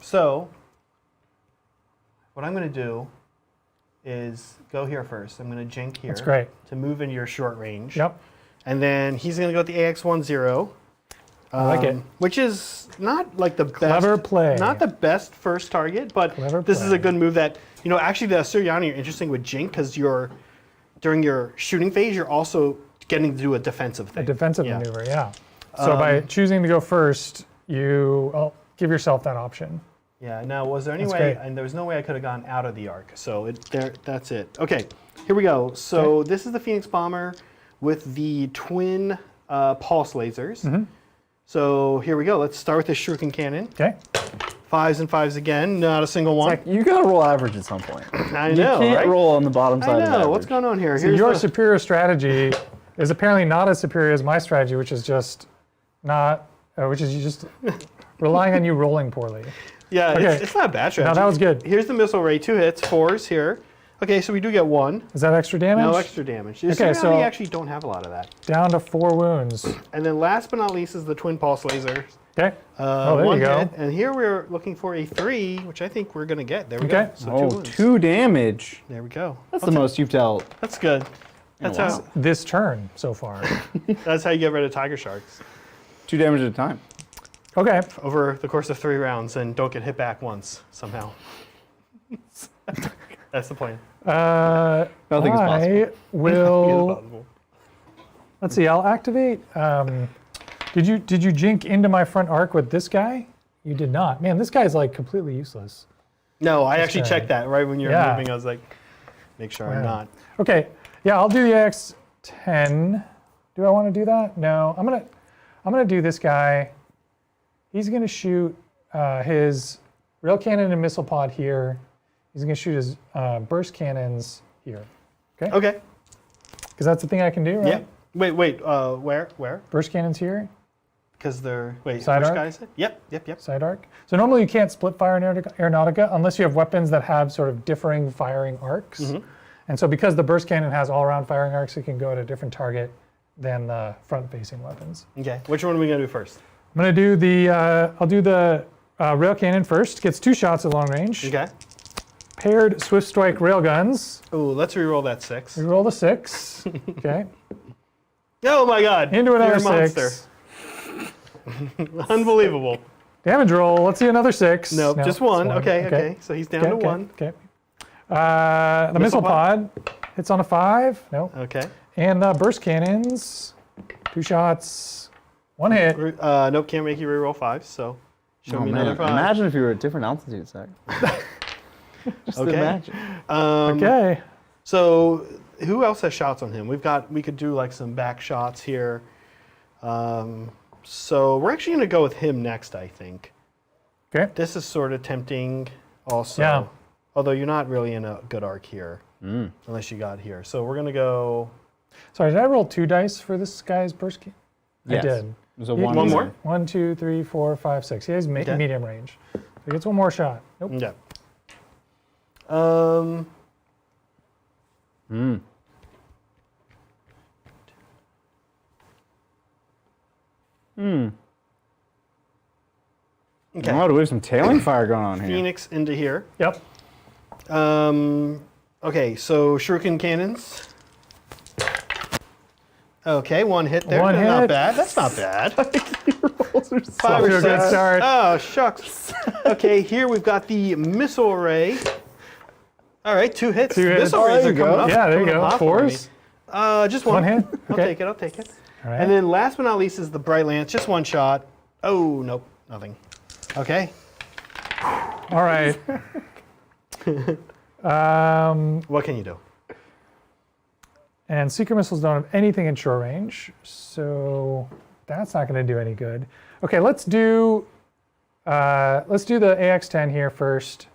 So, what I'm going to do is go here first. I'm going to jink here. That's great. To move into your short range. Yep. And then he's going to go with the AX10. I like it. Which is not like the Clever best. play. Not the best first target, but Clever this is play. a good move that, actually the Asuryani are interesting with jink because during your shooting phase, you're also getting to do a defensive thing. A defensive maneuver, yeah. So by choosing to go first, you give yourself that option. Yeah. Now, was there any That's way? great. And there was no way I could have gone out of the arc. So that's it. Okay. Here we go. So this is the Phoenix Bomber with the twin pulse lasers. Mm-hmm. So here we go. Let's start with the Shuriken Cannon. Okay. 5s and 5s again. Not a single one. Zach, you gotta roll average at some point. I know. You can't right? roll on the bottom side I of average. know. What's going on here? So your superior strategy is apparently not as superior as my strategy, which is just relying on you rolling poorly. Yeah, Okay. it's not a bad strategy. Now that was good. Here's the missile ray. 2 hits, 4s here. Okay, so we do get 1. Is that extra damage? No extra damage. Okay, So so- we actually don't have a lot of that. Down to 4 wounds. And then last but not least is the twin pulse laser. Okay. There one you go. hit, and here we're looking for a 3, which I think we're going to get. There we Okay. go. So 2 Oh, wounds. 2 damage. There we go. That's the most you've dealt. That's good. That's a how, while. This turn so far. that's how you get rid of tiger sharks. 2 damage at a time. Okay. Over the course of 3 rounds and don't get hit back once, somehow. That's the plan. Nothing is possible. I will. Let's see. I'll activate. Did you jink into my front arc with this guy? You did not. Man, this guy's like completely useless. No, I actually turn. checked that right when you were Yeah. moving. I was like, make sure I'm not. Okay. Yeah, I'll do the X10. Do I want to do that? No. I'm gonna do this guy. He's gonna shoot his rail cannon and missile pod here. He's gonna shoot his burst cannons here. Okay. Okay. Because that's the thing I can do, right? Yeah. Wait. Where? Burst cannons here. Because they're Side which arc? guy is it? Yep. Side arc. So normally you can't split fire in Aeronautica unless you have weapons that have sort of differing firing arcs. Mm-hmm. And so because the burst cannon has all around firing arcs, it can go at a different target than the front facing weapons. Okay. Which one are we gonna do first? I'm gonna do the, I'll do the rail cannon first. Gets 2 shots at long range. Okay. Paired swift strike rail guns. Ooh, let's re-roll that 6. We roll a 6. Okay. Oh my God! Into You're another a monster. 6. Unbelievable. Damage roll. Let's see another 6. No, just 1. it's Okay. So he's down to 1. Okay. The missile pod hits on a 5. No. Okay. And burst cannons. 2 shots. 1 hit. Nope, can't make you re-roll 5. So show me another 5. Imagine if you were at different altitudes, Zach. Just Okay. imagine. Okay. So who else has shots on him? We could do like some back shots here. So we're actually going to go with him next, I think. Okay. This is sort of tempting also. Yeah. Although you're not really in a good arc here. Unless you got here. So we're going to go... Sorry, did I roll 2 dice for this guy's burst cannon? Yes. I did. There's a He- one One he's- more? 1, 2, 3, 4, 5, 6. He has Okay. medium range. So he gets 1 more shot. Nope. Yeah. Okay. Oh, do we have some tailing fire going on here? Phoenix into here. Yep. Okay, so shuriken cannons. Okay, one hit there. One Not hit. bad. That's not bad. Rolls are so Five Off or to a good six. start. Oh, shucks. Okay, here we've got the missile array. All right, 2 hits. Two hits. Missile Oh, rays there are you coming go. up. Yeah, there you coming go. up hot for me. Fours. Just one. One hit. I'll Okay. take it. I'll take it. All right. And then last but not least is the bright lance. Just one shot. Oh, nope, nothing. Okay. All right. What can you do? And seeker missiles don't have anything in short range, so that's not going to do any good. Okay, let's do the AX-10 here first.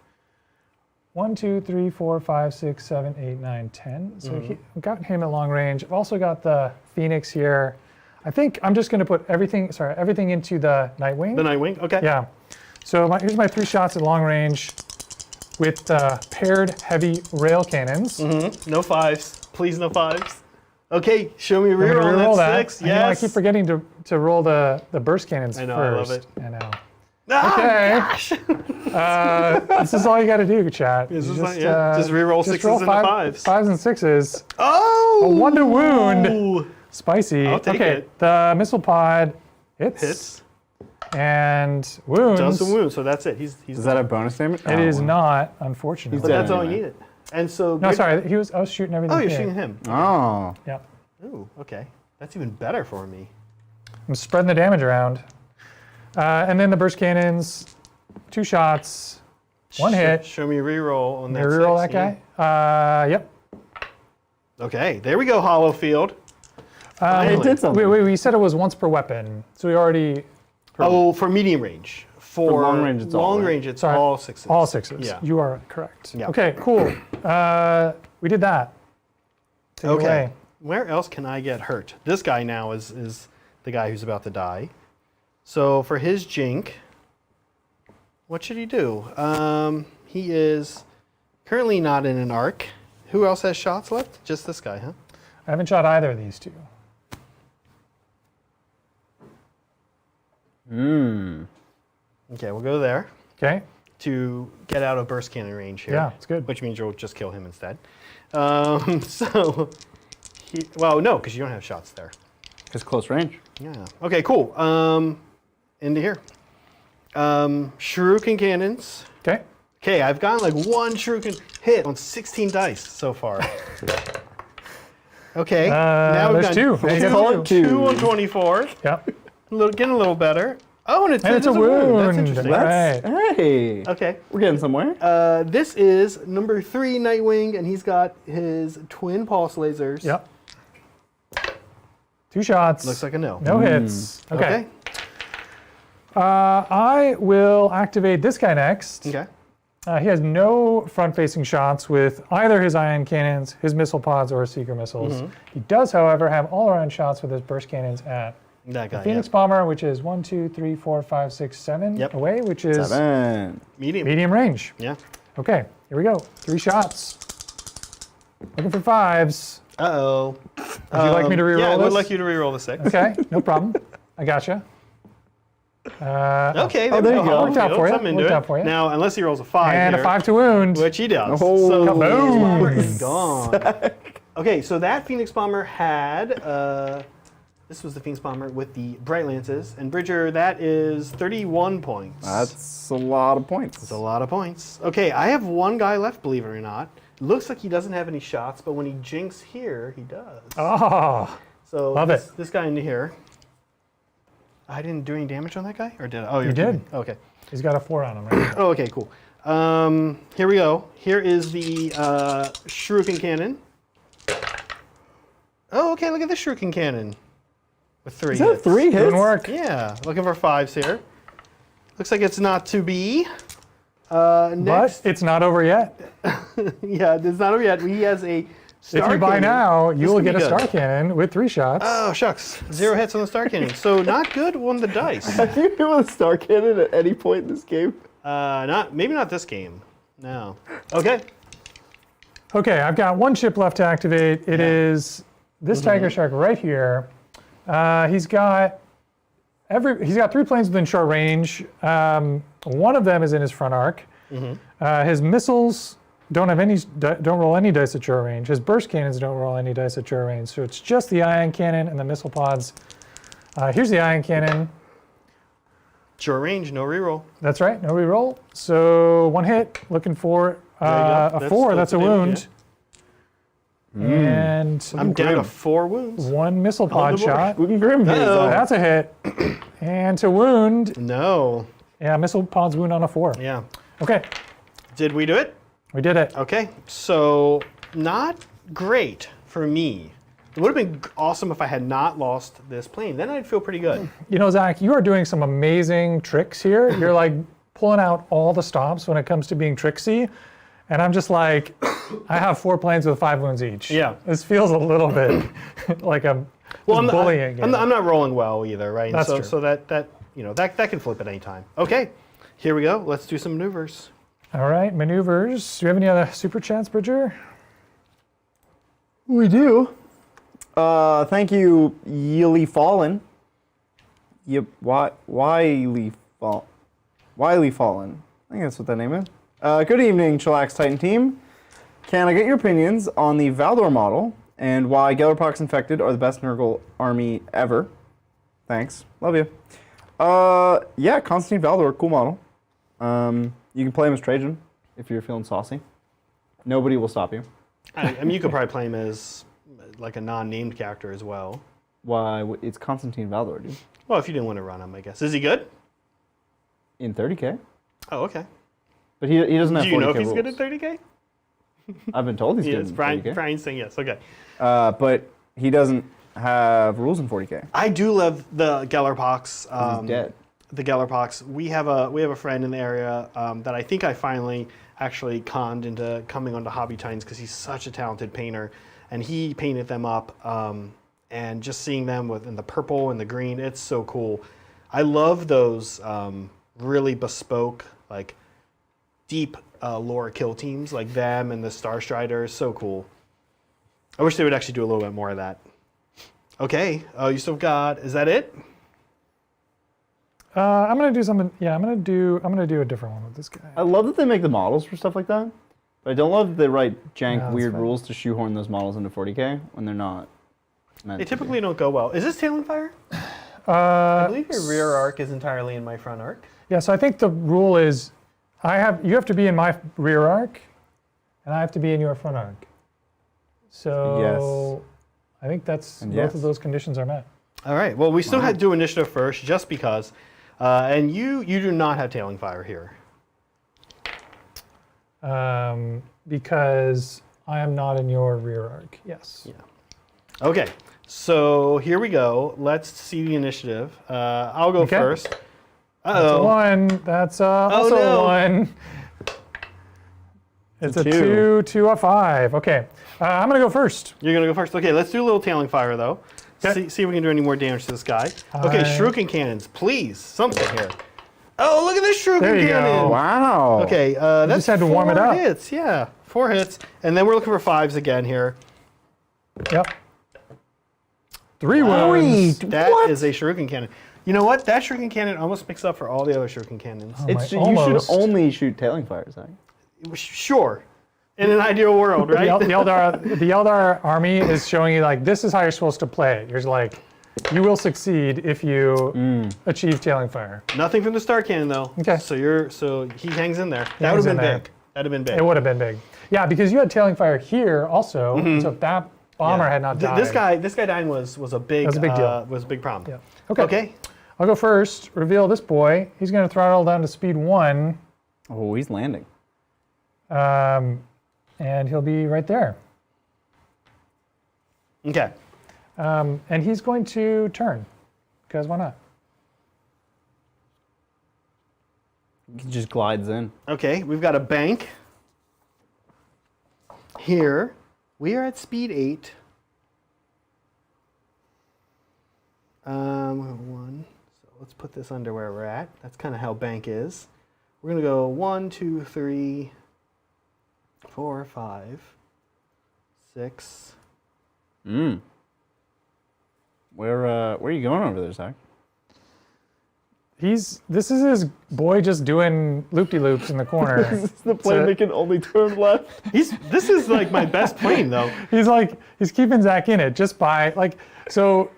1, 2, 3, 4, 5, 6, 7, 8, 9, 10. So I've got him at long range. I've also got the Phoenix here. I think I'm just going to put everything into the Nightwing. The Nightwing. Okay. Yeah. So here's my 3 shots at long range with paired heavy rail cannons. No fives. Please, no fives. Okay, show me I'm gonna reroll. reroll That's 6. I know, I Yes. keep forgetting to roll the burst cannons I know, first. I love it. I know. Ah, Okay. gosh. This is all you got to do, chat. This You is like- yeah, just reroll sixes roll into fives. 5s and 6s. Oh! A 1 to wound. Spicy. I'll take okay, it. the missile pod hits. Hits. And wounds. Does some wounds, so that's it. He's Is that a bonus damage? It is not, unfortunately. But dead that's all you anyway. needed. And so. No, good- sorry. I was shooting everything. Oh, you're big. shooting him. Oh. Yeah. Ooh, okay. That's even better for me. I'm spreading the damage around. And then the burst cannons, 2 shots, 1 hit. Show me a reroll on that. You reroll that six, guy? Yep. yeah. Okay, there we go, Hollow Field. It Finally. did something. Wait, we said it was once per weapon. So we already, Oh, for medium range. For long range, it's all, right? range, it's Sorry. all 6s. all 6s. Yeah. You are correct. Yeah. Okay, cool. We did that. Take it Okay. away. Where else can I get hurt? This guy now is the guy who's about to die. So for his jink, what should he do? He is currently not in an arc. Who else has shots left? Just this guy, huh? I haven't shot either of these 2. Okay, we'll go there Okay. to get out of burst cannon range here. Yeah, it's good. Which means you'll just kill him instead. So, well, no, because you don't have shots there. It's close range. Yeah. Okay, cool. Into here. Shuriken cannons. Okay. Okay, I've gotten like 1 shuriken hit on 16 dice so far. Okay, now we've there's got 2. There you Call go. it 2. 2 on 24. Yep. Getting a little better. Oh, and it's And it's a That's wound. interesting. Right. Hey. Okay. We're getting somewhere. This is number 3 Nightwing, and he's got his twin pulse lasers. Yep. 2 shots. Looks like a no. No hits. Okay. I will activate this guy next. Okay. He has no front-facing shots with either his ion cannons, his missile pods, or his seeker missiles. He does, however, have all-around shots with his burst cannons at That guy. Phoenix Bomber, which is 1, 2, 3, 4, 5, 6, 7 Yep. away, which is 7. Medium. medium range. Yeah. Okay, here we go. 3 shots. Looking for 5s. Uh-oh. Would you like me to reroll Yeah, I would this? like you to reroll the 6. Okay, no problem. I gotcha. Okay, Oh, there you go. Worked out for you. I'm into Worked it. out for you. Now, unless he rolls a 5 And here, a 5 to wound. which he does. Oh, so kaboom. Phoenix Bomber is gone. Okay, so that Phoenix Bomber had, this was the Phoenix Bomber with the Bright Lances. And Bridger, that is 31 points. That's a lot of points. That's a lot of points. Okay, I have 1 guy left, believe it or not. Looks like he doesn't have any shots, but when he jinks here, he does. Oh, So love this, it. this guy into here. I didn't do any damage on that guy? Or did I? Oh, You you're did. kidding. Okay. he's got a 4 on him right now. Oh, okay, cool. Here we go. Here is the Shuriken Cannon. Oh, okay, look at the Shuriken Cannon. With 3 Is that hits. 3 hits? Didn't work. Yeah, looking for 5s here. Looks like it's not to be. But Next, it's not over yet. yeah, it's not over yet. He has a Star If you buy Cannon. now, you This will could be get a good. Star Cannon with 3 shots. Oh, shucks. 0 hits on the Star Cannon. So not good on the dice. Have you hit with a star cannon at any point in this game? Maybe not this game. No. Okay. Okay, I've got one ship left to activate. It is this Tiger Shark right here. He's got 3 planes within short range. One of them is in his front arc. His missiles don't roll any dice at short range. His burst cannons don't roll any dice at short range. So it's just the ion cannon and the missile pods. Here's the ion cannon. Short range, no reroll. That's right, no reroll. So 1 hit, looking for a 4. That's a wound. And I'm down to 4 wounds. 1 missile pod shot. Spooking Grim here. Uh-oh. That's a hit. And to wound, No. yeah, missile pods wound on a 4. Yeah. Okay, Did we do it? we did it. Okay. So not great for me. It would have been awesome if I had not lost this plane. Then I'd feel pretty good. You know, Zach, you are doing some amazing tricks here. You're like pulling out all the stops when it comes to being tricksy. And I'm just like, I have 4 planes with 5 wounds each. Yeah. This feels a little bit like I'm bullying. I'm not rolling well either, right? That's so true. so that can flip at any time. Okay. Here we go. Let's do some maneuvers. All right, maneuvers. Do you have any other super chats, Bridger? We do. Thank you, Yili Fallen. Yep, Wiley Fallen. I think that's what that name is. Good evening, Chillax Titan team. Can I get your opinions on the Valdor model and why Gellerpox Infected are the best Nurgle army ever? Thanks. Love you. Yeah, Constantine Valdor, cool model. You can play him as Trajan if you're feeling saucy. Nobody will stop you. I mean, you could probably play him as like a non-named character as well. Why? It's Constantine Valdor, dude. Well, if you didn't want to run him, I guess. Is he good? In 30k. Oh, okay. But he doesn't have 40k Do you know if he's rules. good at 30k? I've been told he's good Yes, in Brian, 40k. Brian's saying yes. Okay. But he doesn't have rules in 40k. I do love the Gellerpox. He's dead. The Gellerpox. We have a friend in the area that I think I finally actually conned into coming onto Hobby Titans because he's such a talented painter, and he painted them up. And just seeing them in the purple and the green, it's so cool. I love those really bespoke, like deep lore kill teams like them and the Star Striders. So cool. I wish they would actually do a little bit more of that. Okay. Oh, you still got. Is that it? I'm gonna do something. Yeah, I'm gonna do a different one with this guy. I love that they make the models for stuff like that. But I don't love that they write jank, that's weird fine. rules to shoehorn those models into 40k when they're not meant They to be. typically don't go well. Is this Tail and Fire? I Uh, believe your rear arc is entirely in my front arc. yeah, so I think the rule is, you have to be in my rear arc, and I have to be in your front arc. So I think that's And both yes. of those conditions are met. All right. Well, we still had to do initiative first, just because. And you do not have Tailing Fire here. Because I am not in your rear arc. Yes. Yeah. Okay. So here we go. Let's see the initiative. I'll go Okay. first. That's a Uh-oh. 1. That's also no. a 1. It's a 2. 2 to a 5. Okay. I'm going to go first. You're going to go first. Okay, let's do a little Tailing Fire, though. Okay. See if we can do any more damage to this guy. Okay, I- Shuriken Cannons. Please, something here. Oh, look at this Shuriken There you go. Cannon. Wow. Okay, that's just had to warm it 4 up. hits. Yeah, 4 hits. And then we're looking for 5s again here. Yep. 3 wounds. That is a Shuriken Cannon. You know what? That Shuriken Cannon almost makes up for all the other Shuriken Cannons. It's, you Almost. should only shoot tailing fires, Zach. Sure. In an ideal world, right? The Eldar army is showing you, like, this is how you're supposed to play it. You're just like, you will succeed if you achieve Tailing Fire. Nothing from the Star Cannon, though. Okay. So he hangs in there. That hangs would have in been there. big. That'd have been big. It would have been big. Yeah, because you had Tailing Fire here also, so if that bomber Yeah. had not died. This guy dying was a big That was a big deal. Was a big problem. Yeah. Okay. Okay. I'll go first. Reveal this boy. He's going to throttle down to speed 1, Oh, he's landing. and he'll be right there. Okay. And he's going to turn, because why not? He just glides in. Okay. We've got a bank here. We are at speed 8. 1. So let's put this under where we're at. That's kind of how bank is. We're gonna go 1, 2, 3, 4, 5. 6. Where are you going over there, Zach? This is his boy just doing loop-de-loops in the corner. This is the plane that can only turn left. This is like my best plane though. He's keeping Zach in it just by so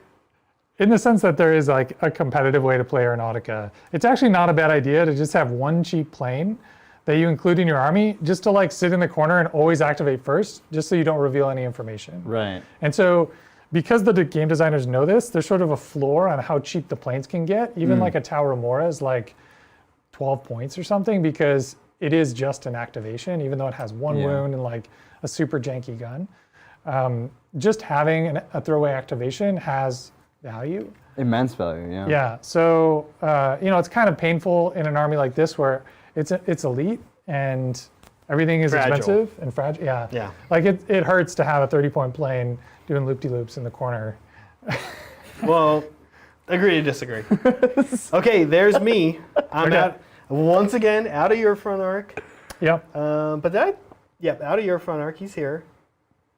in the sense that there is like a competitive way to play Aeronautica. It's actually not a bad idea to just have one cheap plane that you include in your army just to like sit in the corner and always activate first, just so you don't reveal any information. Right. And so because the game designers know this, there's sort of a floor on how cheap the planes can get. Even like a Tau Remora is like 12 points or something because it is just an activation, even though it has one wound and like a super janky gun. Just having a throwaway activation has value. Immense value, yeah. Yeah, so it's kind of painful in an army like this where it's elite and everything is Fragile. expensive and fragile. Yeah. Yeah. Like it hurts to have a 30-point plane doing loop-de-loops in the corner. Well, agree to disagree. Okay, there's me. I'm out once again out of your front arc. Yep. Out of your front arc. He's here,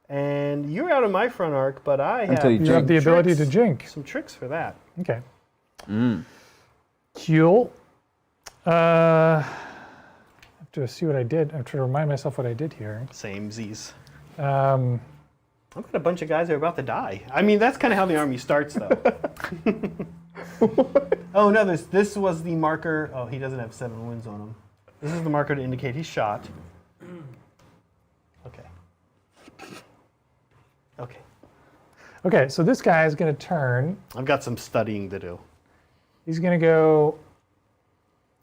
and you're out of my front arc. But I have Until you You have the ability to tricks- jink. some tricks for that. Okay. Cool. I have to see what I did. I'm trying to remind myself what I did here. Same Z's. Um, I've got a bunch of guys that are about to die. I mean, that's kind of how the army starts, though. Oh no, this was the marker. Oh, he doesn't have 7 wounds on him. This is the marker to indicate he's shot. Okay. Okay. okay, so this guy is going to turn. I've got some studying to do. He's going to go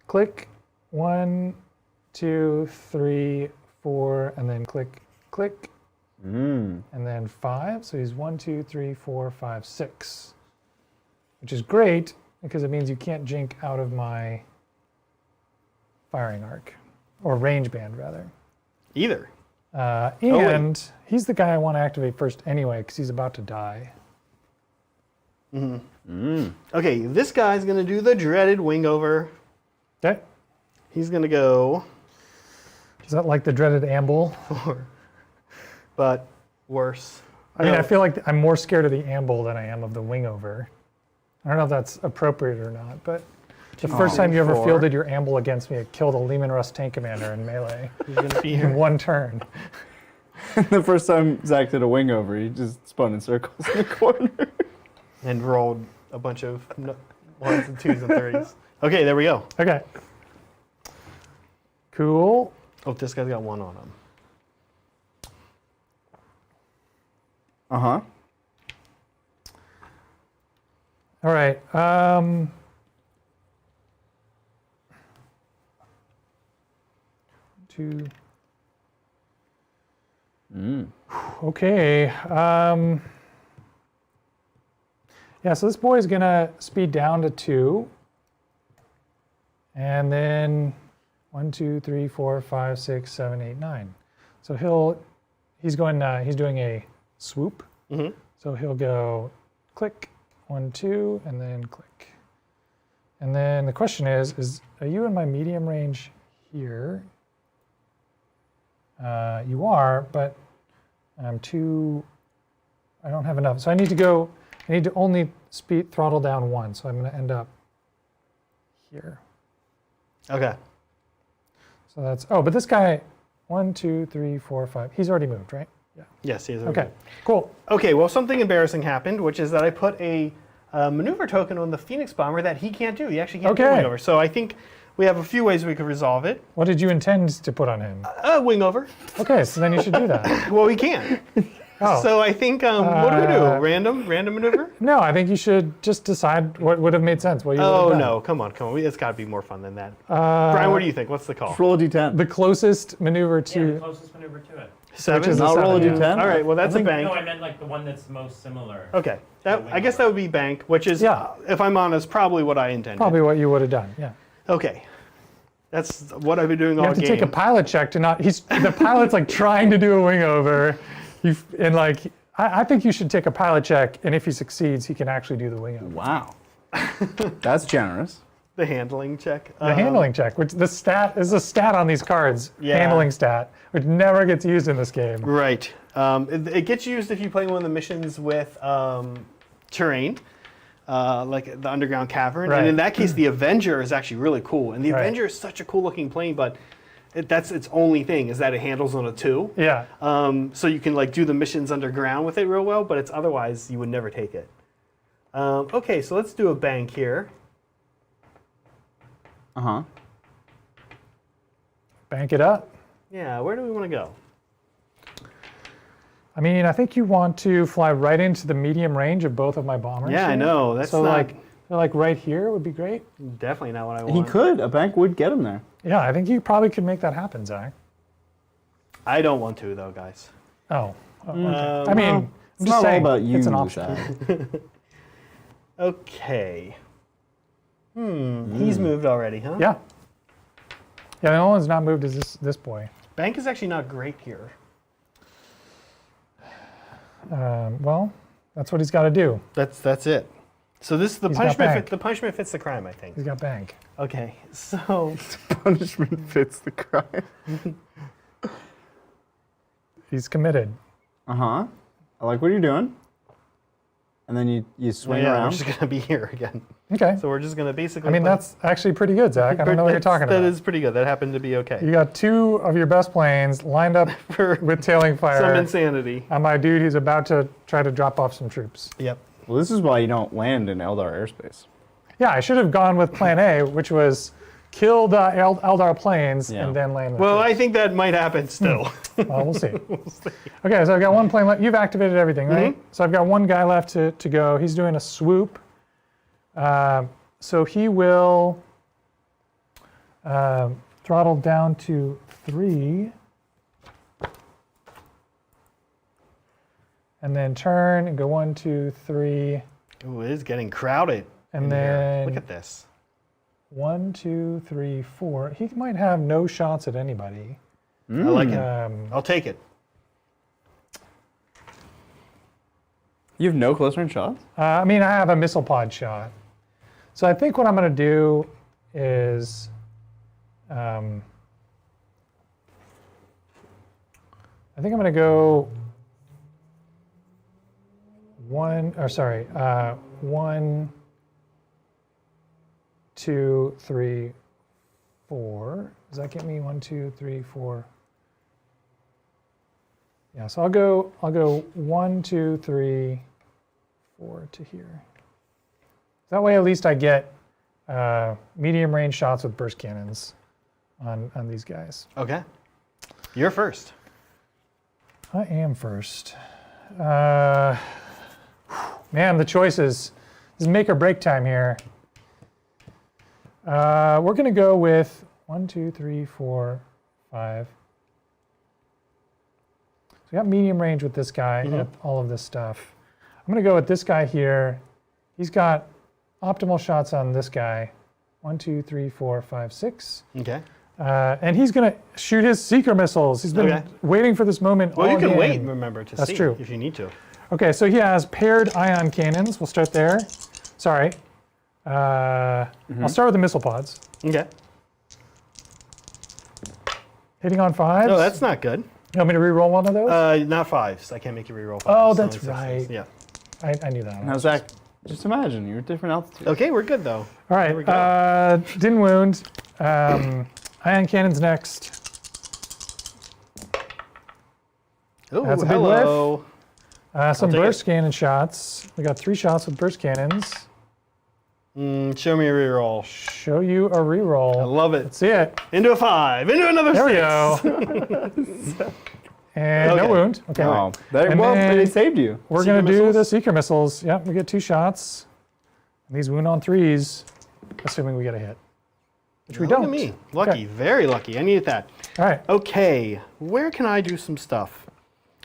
click 1, 2, 3, 4, and then click, click, and then 5. So he's 1, 2, 3, 4, 5, 6, which is great because it means you can't jink out of my firing arc, or range band rather. Either. And he's the guy I want to activate first anyway because he's about to die. Okay, this guy's going to do the dreaded wing over. Okay. He's going to go Is that like the dreaded amble? 4, but worse. I mean, No. I feel like I'm more scared of the amble than I am of the wing over. I don't know if that's appropriate or not, but the first time you ever 4. fielded your amble against me, it killed a Lehman Russ tank commander in melee He's going to be in here. one turn. The first time Zach did a wing over, he just spun in circles in the corner. And rolled a bunch of 1s and 2s and 3s. Okay, there we go. Okay. Cool. Oh, this guy's got 1 on him. Uh-huh. All right. 2. Okay. Yeah, so this boy is going to speed down to 2. And then 1, 2, 3, 4, 5, 6, 7, 8, 9. So he's doing a swoop. So he'll go click, 1, 2, and then click. And then the question is are you in my medium range here? You are, but I don't have enough. So I need to only speed throttle down 1. So I'm going to end up here. Okay. So that's, but this guy, 1, 2, 3, 4, 5, he's already moved, right? Yeah. Yes, he is. Okay, cool. Okay, well, something embarrassing happened, which is that I put a maneuver token on the Phoenix Bomber that he can't do. He actually can't do Okay. wing over. So I think we have a few ways we could resolve it. What did you intend to put on him? Wing over. Okay, so then you should do that. Well, we can't. Oh. So I think, what do we do? Random maneuver? No, I think you should just decide what would have made sense. What you would have Oh, done. no, come on. It's got to be more fun than that. Brian, what do you think? What's the call? Roll a d10. The closest maneuver Yeah, the to, closest maneuver to it. 7? which is a I'll roll a 7, yeah. d10. All right, well, that's a bank. No, I meant like the one that's most similar. Okay, I guess that would be bank, which is, Yeah. if I'm honest, probably what I intended. Probably what you would have done, yeah. Okay. That's what I've been doing You all have to game. take a pilot check to not, the pilot's like trying to do a wing over. I think you should take a pilot check, and if he succeeds, he can actually do the wing over. Wow. That's generous. The handling check. The handling check, which is a stat on these cards, Yeah. handling stat, which never gets used in this game. Right. It gets used if you play one of the missions with terrain, like the underground cavern. Right. And in that case, the Avenger is actually really cool. And the Right. Avenger is such a cool looking plane, but that's its only thing is that it handles on a 2. Yeah. So you can like do the missions underground with it real well, but it's otherwise you would never take it. Okay, so let's do a bank here. Uh-huh. Bank it up. Yeah, where do we want to go? I mean, I think you want to fly right into the medium range of both of my bombers. Yeah, I here. know. That's so not like right here would be great. definitely not what I He want. could. A bank would get him there. Yeah, I think you probably could make that happen, Zach. I don't want to though, guys. Oh. I mean, well, I'm It's just not all saying about you, it's an option. Zach. Okay. He's moved already, huh? Yeah. Yeah, the only one's not moved is this boy. Bank is actually not great here. Well, that's what he's got to do. That's it. So this is the He's got punishment. bank. The punishment fits the crime, I think. He's got bank. Okay, so Punishment fits the crime. He's committed. Uh-huh. I like what you're doing. And then you swing we're around. just gonna be here again. Okay. So we're just gonna basically. I mean, play- that's actually pretty good, Zach. I don't know what you're talking about. That is pretty good. That happened to be okay. You got 2 of your best planes lined up For with tailing fire. some insanity. On my dude who's about to try to drop off some troops. Yep. Well, this is why you don't land in Eldar airspace. Yeah, I should have gone with plan A, which was kill the Eldar planes Yeah. and then land with Well, troops. I think that might happen still. Well, we'll see. Okay, so I've got 1 plane left. You've activated everything, right? So I've got 1 guy left to go. He's doing a swoop. So he will throttle down to 3. And then turn and go 1, 2, 3. Ooh, it is getting crowded. And in here. then Look at this. 1, 2, 3, 4. He might have no shots at anybody. I like it. I'll take it. You have no close range shots? I mean, I have a missile pod shot. So I think what I'm going to do is, I think I'm going to go 1, 2, 3, 4. Does that get me 1, 2, 3, 4? Yeah, so I'll go 1, 2, 3, 4 to here. That way, at least I get medium range shots with burst cannons on these guys. Okay. You're first. I am first. Man, the choices. This is make or break time here. We're going to go with 1, 2, 3, 4, 5. So we got medium range with this guy and all of this stuff. I'm going to go with this guy here. He's got optimal shots on this guy. 1, 2, 3, 4, 5, 6. Okay. And he's going to shoot his seeker missiles. He's been Okay. waiting for this moment Well, all you can game. wait, remember, to That's see true. if you need to. Okay, so he has paired ion cannons. We'll start there. Sorry. I'll start with the missile pods. Okay. Hitting on 5s. No, that's not good. You want me to re-roll one of those? Not 5s. I can't make you reroll 5s. Oh, It's that's only 6s. right. Yeah. I knew that one. Now, Zach, just imagine you're at different altitudes. Okay, we're good though. All There we right. Didn't wound. Ion cannons next. Ooh, That's a big hello. Some take burst cannon shots. We got 3 shots with burst cannons. Show me a reroll. Show you a re-roll. I love it. Let's see it. Into a 5. Into another There 6. we go. And no Okay. wound. Okay. Oh, that, And well, then- they saved you. We're Seeker going to do missiles? the seeker missiles. Yep, we get 2 shots. And these wound on 3s, assuming we get a hit. Which we Look don't. at me. Lucky. Okay. Very lucky. I needed that. All right. Okay. Where can I do some stuff?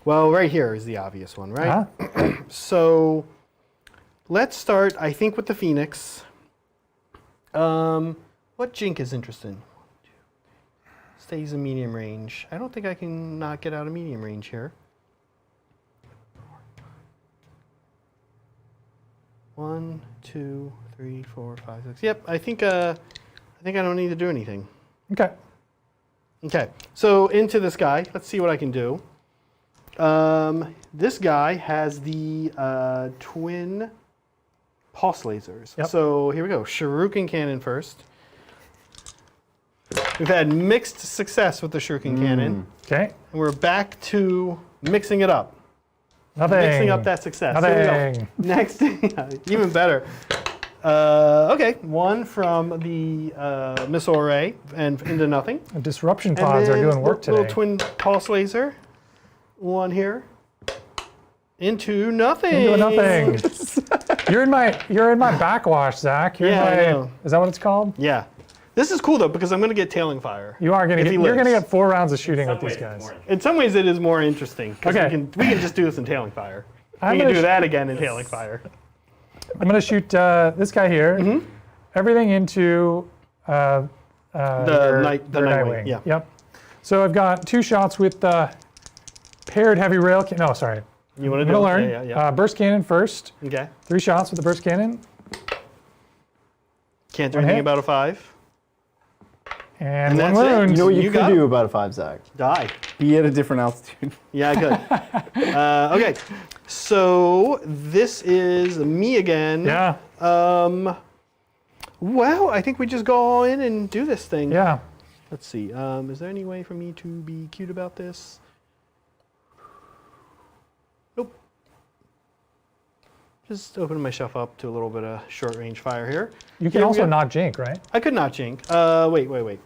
Well, right here is the obvious one, right? Uh-huh. So let's start, I think, with the Phoenix. What Jink is interesting? Stays in medium range. I don't think I can not get out of medium range here. 1, 2, 3, 4, 5, 6. Yep, I think I don't need to do anything. Okay. Okay, so into this guy. Let's see what I can do. This guy has the twin pulse lasers. Yep. So here we go. Shuriken cannon first. We've had mixed success with the Shuriken cannon, Okay. and we're back to mixing it up. Nothing. Mixing up that success. Here we go. Nothing. Next, even better. Okay, one from the missile array and into nothing. Disruption And pods are then doing work today. Little twin pulse laser. One here. Into nothing. Into nothing. You're in my backwash, Zach. You're Yeah, I in my, know. Is that what it's called? Yeah. This is cool though because I'm going to get tailing fire. You are gonna If get. he You're gonna lives. get 4 rounds of shooting Some with these ways guys. more. In some ways, it is more interesting. 'Cause Okay. We can just do this in tailing fire. I'm We can gonna do sh- that again in tailing fire. I'm gonna shoot this guy here. Mm-hmm. Everything into your Nightwing, yeah. Yep. So I've got 2 shots with the paired heavy rail. No, sorry. You want I'm to do gonna it? learn. Yeah. Burst cannon first. Okay. 3 shots with the burst cannon. Can't do One anything hit. about a 5. And And one that's it. wound. You know what you, You could got do it. about a 5, Zach? Die. Be at a different altitude. Yeah, I could. Okay. So this is me again. Yeah. Well, I think we just go all in and do this thing. Yeah. Let's see. Is there any way for me to be cute about this? Nope. Just opening myself up to a little bit of short range fire here. You can Here we also go. not jink, right? I could not jink. Wait.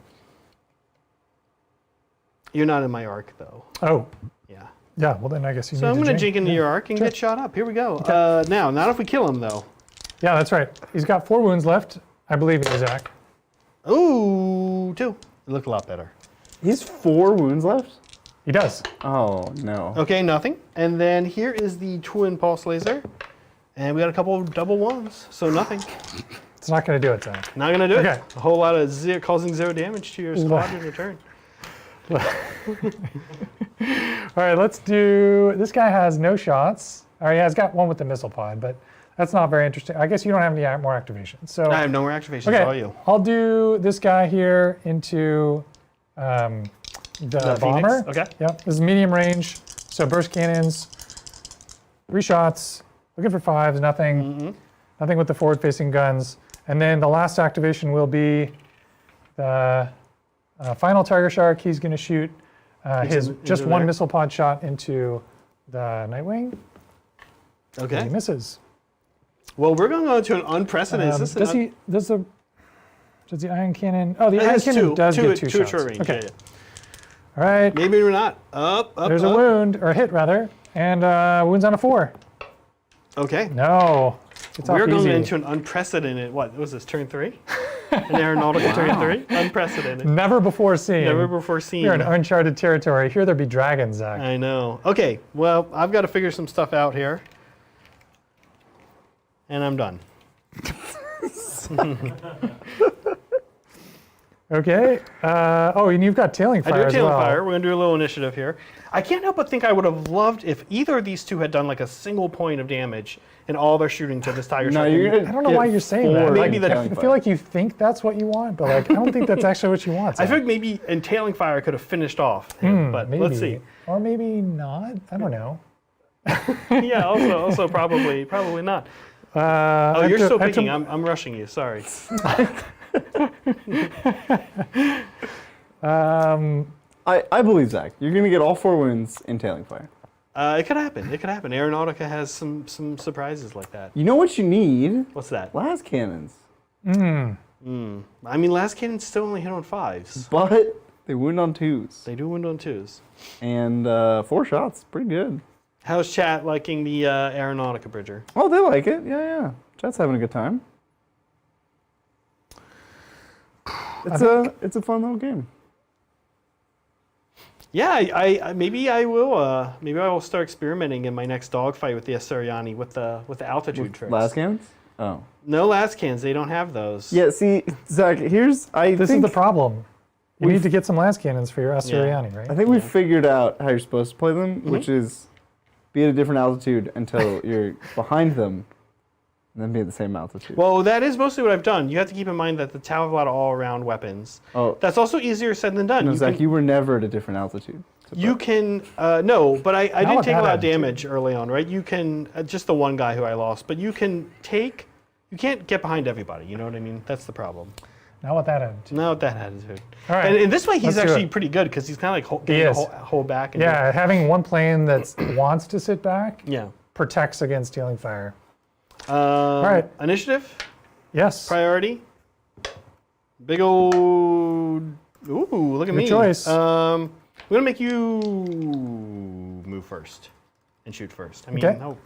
You're not in my arc though. Oh. Yeah. Yeah. Well, then I guess you So need I'm to going to jink into Yeah. your arc and Sure. get shot up. Here we go. Now, not if we kill him though. Yeah, that's right. He's got 4 wounds left. I believe in you, Zach. Ooh, 2. It looked a lot better. He's 4 wounds left? He does. Oh, no. Okay, nothing. And then here is the twin pulse laser. And we got a couple of double ones, so nothing. It's not going to do it, Zach. Not gonna do Okay. it. A whole lot of causing 0 damage to your squadron in return. All right, let's do. This guy has no shots. All right, yeah, he's got one with the missile pod, but that's not very interesting. I guess you don't have any more activation. So I have no more activations, all okay, you. I'll do this guy here into the bomber. Phoenix? Okay. Yep, this is medium range. So burst cannons, 3 shots. Looking for 5s, nothing. Mm-hmm. Nothing with the forward-facing guns. And then the last activation will be the final Tiger Shark. He's going to shoot his just into one there. missile pod shot into the Nightwing. He Okay. misses. Well, we're going to go to an unprecedented. Is this Does the ion cannon? Oh, the It ion has cannon two. does get 2 two shots. at short range. Okay. Yeah. All right. Maybe we're not. Up. There's a wound or a hit rather, and wounds on a 4. Okay. No. It's off We're going easy. into an unprecedented. What was this? Turn 3? An Aeronautica turn 3? Unprecedented. Never before seen. Never before seen. You're in uncharted territory. Here there be dragons, Zach. I know. Okay. Well, I've got to figure some stuff out here, and I'm done. Okay. Oh, and you've got tailing I fire do as tailing well. fire. We're gonna do a little initiative here. I can't help but think I would have loved if either of these two had done like a single point of damage in all their shooting to this Tiger No, Shark. you're gonna I don't know why get you're saying that. 4 Maybe that- tailing I fire. feel like you think that's what you want, but like I don't think that's actually what you want. I Zach. feel like maybe in tailing fire I could have finished off him, but maybe. let's see. Or maybe not. I don't know. Yeah, also probably not. Oh, I you're have still to- I have to- picking. I'm rushing you. Sorry. I believe Zach. You're gonna get all 4 wounds in tailing fire. It could happen. It could happen. Aeronautica has some surprises like that. You know what you need? What's that? Las cannons. I mean, last cannons still only hit on 5s. But they wound on 2s. They do wound on 2s. And 4 shots. Pretty good. How's chat liking the Aeronautica Bridger? Oh, they like it. Yeah. Chat's having a good time. It's a fun little game. Yeah, I maybe I will start experimenting in my next dogfight with the Asuryani with the altitude tricks. Las cannons? Oh. No las cans. They don't have those. Yeah, see, Zach, This is the problem. You need to get some lance cannons for your Asuryani, right? I think we figured out how you're supposed to play them, which is be at a different altitude until you're behind them, And then be at the same altitude. Well, that is mostly what I've done. You have to keep in mind that the Tau have a lot of all-around weapons. Oh. That's also easier said than done. No, You Zach, can- you were never at a different altitude. You can, no, but I didn't with take a that lot of attitude. damage early on, right? You can, just the one guy who I lost, but you can take, you can't get behind everybody, you know what I mean? That's the problem. Not with that attitude. Not with that attitude. All right. And in this way, he's Let's do actually it. pretty good because he's kind of like getting He a is. hold back. And Yeah, having one plane that wants to sit back Yeah. protects against stealing fire. Right. Initiative, Yes. priority, big old, ooh, look at Your me. choice. I'm going to make you move first and shoot first. I mean, Okay. no.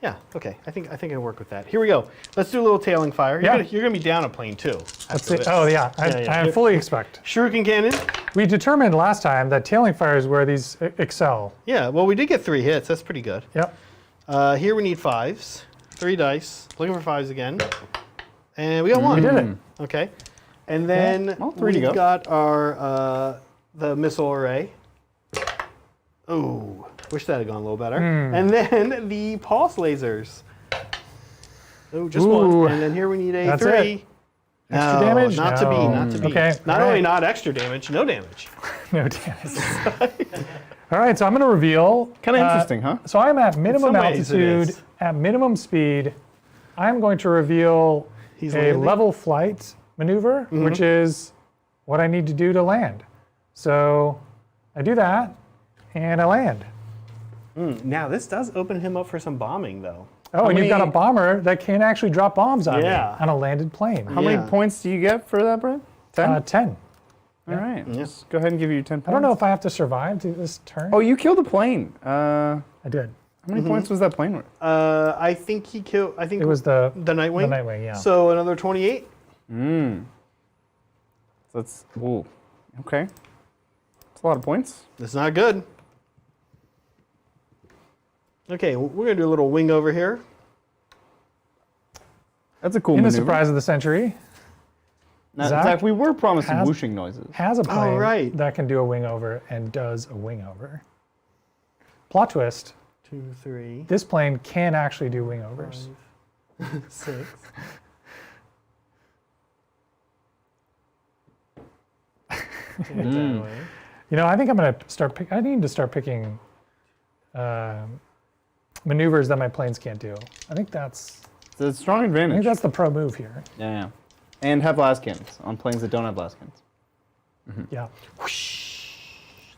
Yeah, okay. I think I can work with that. Here we go. Let's do a little tailing fire. Yeah. You're gonna be down a plane too. Let's after see. this. Oh, yeah. I Here- fully expect. Shuriken cannon. We determined last time that tailing fire is where these excel. Yeah, well, we did get 3 hits. That's pretty good. Yep. Here we need 5s. 3 dice. Looking for 5s again. And we got 1. We did it. Okay. And then well, 3 to we've go. got our the missile array. Ooh, wish that had gone a little better. And then the pulse lasers. Oh, just Ooh. one. And then here we need a That's 3. it. Extra damage? Not to be, No. not to be. Okay, Not all only right. not extra damage, no damage. No damage. All right, so I'm going to reveal. Kind of interesting, huh? So I'm at minimum some ways it altitude, is. at minimum speed. I'm going to reveal He's a landing? level flight maneuver, which is what I need to do to land. So I do that, and I land. Now, this does open him up for some bombing, though. Oh, and you've got a many- bomber that can actually drop bombs on Yeah. me on a landed plane. How Yeah. many points do you get for that, Brett? 10? 10. All right. Just go ahead and give you 10 points. I don't know if I have to survive to this turn. Oh, you killed a plane. I did. How many points was that plane worth? I think he killed. I think It was the Nightwing. The Nightwing, yeah. So another 28. So that's, ooh, okay. That's a lot of points. That's not good. Okay, we're gonna do a little wing over here. That's a cool in the maneuver. surprise of the century, Now, Zach Zach, we were promising has- whooshing noises. has a plane right. that can do a wing over and does a wing over. Plot twist, 2, 3, this plane can actually do wing overs. 6. You know, I think I'm going to start I need to start picking maneuvers that my planes can't do. I think that's It's a strong advantage. the pro move here. Yeah. And have blast cannons on planes that don't have blast cannons. Yeah.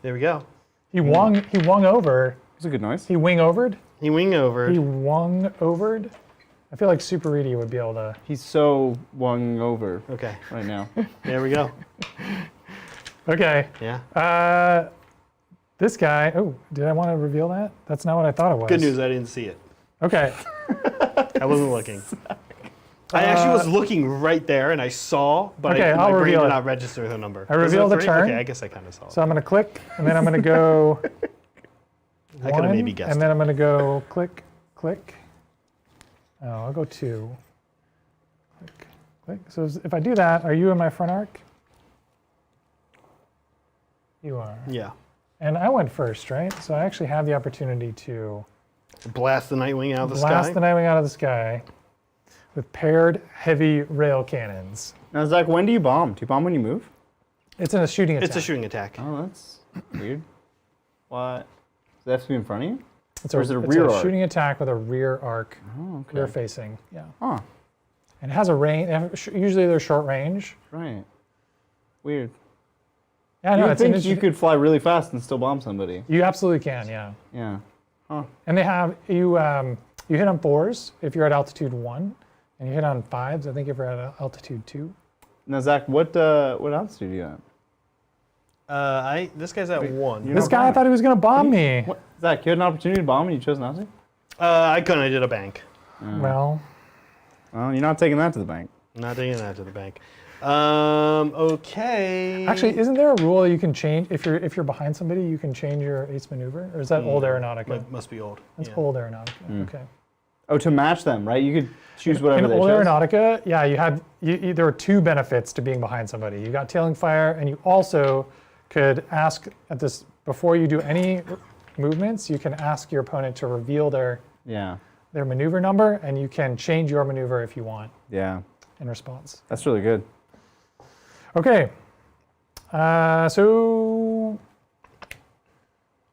There we go. He wung over. It's a good noise. He wing overed. He wing over. He wung overed. I feel like Super Reedy would be able to. He's so wung over Okay, right now. there we go. Okay. Yeah. This guy. Oh, did I want to reveal that? That's not what I thought it was. Good news, I didn't see it. Okay. I wasn't looking. I actually was looking right there, and I saw, but Okay, my I'll brain reveal did it. not register the number. I Was it reveal the 3? turn. Okay, I guess I kind of saw it. So I'm going to click, and then I'm going to go. I could have one, maybe guessed and then I'm going to go click, click. Oh, I'll go 2. Click, click. So if I do that, are you in my front arc? You are. Yeah. And I went first, right? So I actually have the opportunity to Blast the Nightwing out of the blast sky. the Nightwing out of the sky with paired heavy rail cannons. Now, Zach, when do you bomb? Do you bomb when you move? It's in a shooting attack. It's a shooting attack. Oh, that's weird. What? Does it have to be in front of you? It's or is it a rear arc? shooting attack with a rear arc, Oh, okay. rear facing. Yeah. Huh. And it has a range. Usually they're short range. Right. Weird. Yeah, no, You would it's an think you interesting- could fly really fast and still bomb somebody. You absolutely can, yeah. Yeah. And they have you hit on 4s if you're at altitude 1, and you hit on 5s. I think if you're at altitude 2. Now, Zach, what altitude are you at? This guy's at 1. You're This not guy, I bombing. thought he was gonna bomb me. What? Zach, you had an opportunity to bomb and you chose not to? I couldn't. I did a bank. Well, Well, you're not taking that to the bank. Not taking that to the bank. Okay. actually, isn't there a rule that you can change if you're behind somebody, you can change your ace maneuver, or is that old Aeronautica? Must be old. That's Yeah. old Aeronautica. Okay. Oh, to match them, right? You could choose whatever In they old chose. Aeronautica, yeah, there were 2 benefits to being behind somebody. You got tailing fire, and you also could ask at this before you do any movements. You can ask your opponent to reveal their Yeah. their maneuver number, and you can change your maneuver if you want Yeah, in response. that's really good. Okay, so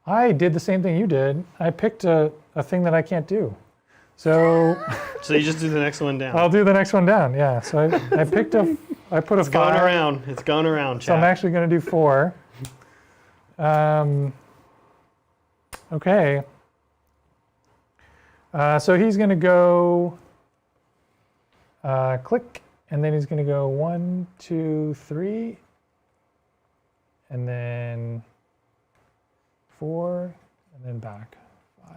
I did the same thing you did. I picked a thing that I can't do. So So you just do the next one down. I'll do the next one down, yeah. So I picked I put a It's going 5. around. It's going around, So I'm chat. actually going to do 4. Okay. So he's going to go click, and then he's going to go 1, 2, 3, and then 4, and then back 5.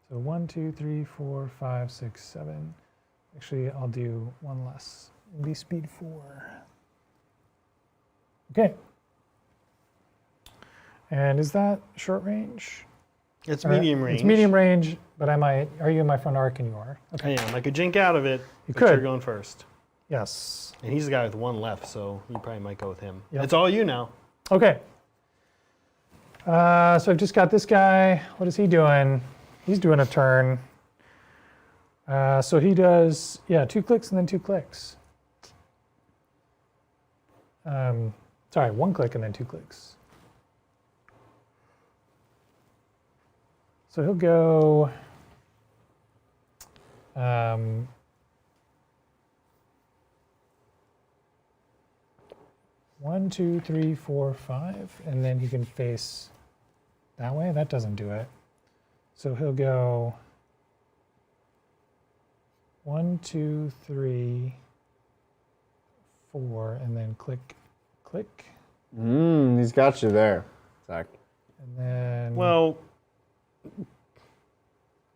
So 1, 2, 3, 4, 5, 6, 7. Actually, I'll do one less. It'll be speed 4. Okay. And is that short range? It's Or- medium range. It's medium range, but are you in my front arc and you are? I am. I could jink out of it. You but You're could. going first. Yes. And he's the guy with 1 left, so you probably might go with him. Yep. It's all you now. Okay. So I've just got this guy. What is he doing? He's doing a turn. So he does, 2 clicks and then 2 clicks. Sorry, 1 click and then 2 clicks. So he'll go 1, 2, 3, 4, 5, and then he can face that way. That doesn't do it. So he'll go 1, 2, 3, 4, and then click, click, He's got you there, Zach. and then. Well,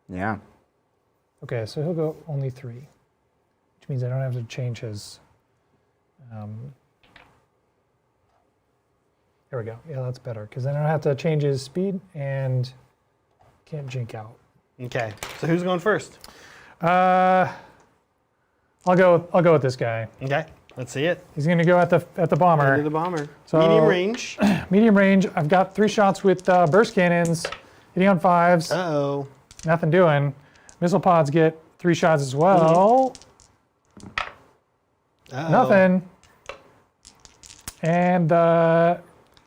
Yeah. Okay, so he'll go only 3, which means I don't have to change his. There we go. Yeah, that's better because then I don't have to change his speed and can't jink out. okay. So who's going first? I'll go with this guy. Okay. Let's see it. He's going to go at the Do bomber. the bomber. So- Medium range. Medium range. I've got 3 shots with burst cannons, hitting on 5s. Uh-oh. Nothing doing. Missile pods get 3 shots as well. Uh-oh. Nothing. And the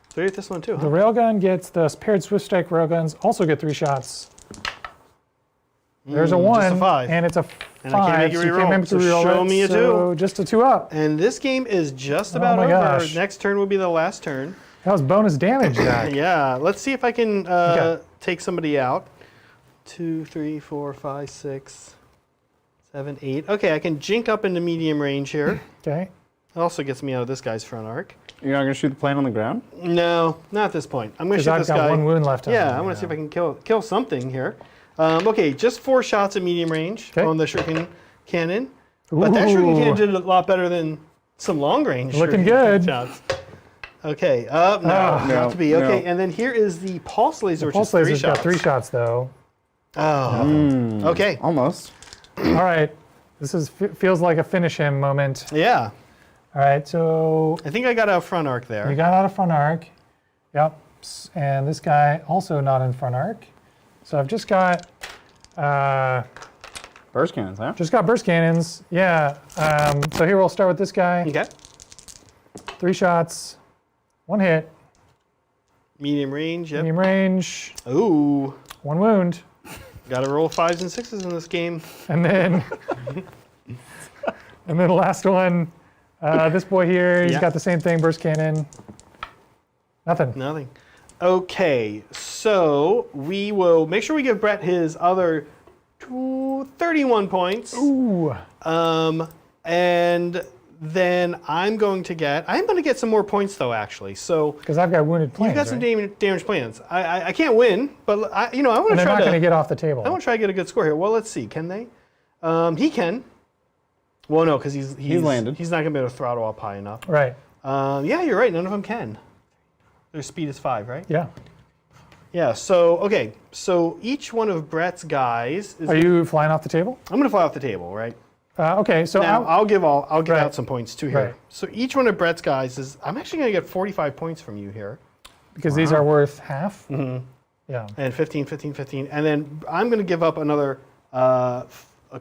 3 with this one too, huh? railgun gets the paired swift strike railguns also get 3 shots. There's a 1 just a 5. and it's a 5. And I can't make you so you reroll. can't make So me reroll show it, me a 2. so just a 2 up. And this game is just about my over. gosh. Next turn will be the last turn. That was bonus damage, Zach. Yeah. Let's see if I can Okay. take somebody out. 2, 3, 4, 5, 6, 7, 8. Okay, I can jink up into medium range here. Okay. It also gets me out of this guy's front arc. You're not going to shoot the plane on the ground? No, not at this point. I'm going to Because shoot I've this got guy. 1 wound left on Yeah, him, I want to see if I can kill something here. Okay, just 4 shots at medium range Okay. on the shuriken cannon. But that shuriken cannon did a lot better than some long range Looking shuriken good. shots. Okay, no, not to be. no. Okay, and then here is the pulse laser, which Pulse is 3 laser's shots. got 3 shots, though. Oh, okay. Almost. All right. This feels like a finish him moment. Yeah, All right, so I think I got a front arc you there. got out of front arc. Yep. And this guy also not in front arc. So I've just got Burst cannons, huh? burst cannons. Yeah. So here we'll start with this guy. Okay, 3 shots, 1 hit, medium range. Yep. medium range, Ooh, 1 wound, got to roll 5s and 6s in this game. and then the last one. This boy here, he's Yeah. got the same thing, burst cannon. Nothing. Nothing. Okay, so we will make sure we give Brett his other 31 points. Ooh. And then I'm going to get some more points though, actually. So Because I've got wounded planes. you got some right? damaged plans. I can't win, but I want And to they're try not going to to get off the table. I want to try to get a good score here. Well, let's see. Can they? He can. Well, no, because he's landed. He's not going to be able to throttle up high enough. Right. Yeah, you're right. None of them can. Their speed is 5, right? Yeah. Yeah. So okay. So each one of Brett's guys is. Are you flying off the table? I'm going to fly off the table, right? Okay, so Now I'll give Right. out some points too here. Right. So each one of Brett's guys is. I'm actually going to get 45 points from you here, because these are worth half. Mm-hmm. Yeah. and 15, 15, 15, and then I'm going to give up another a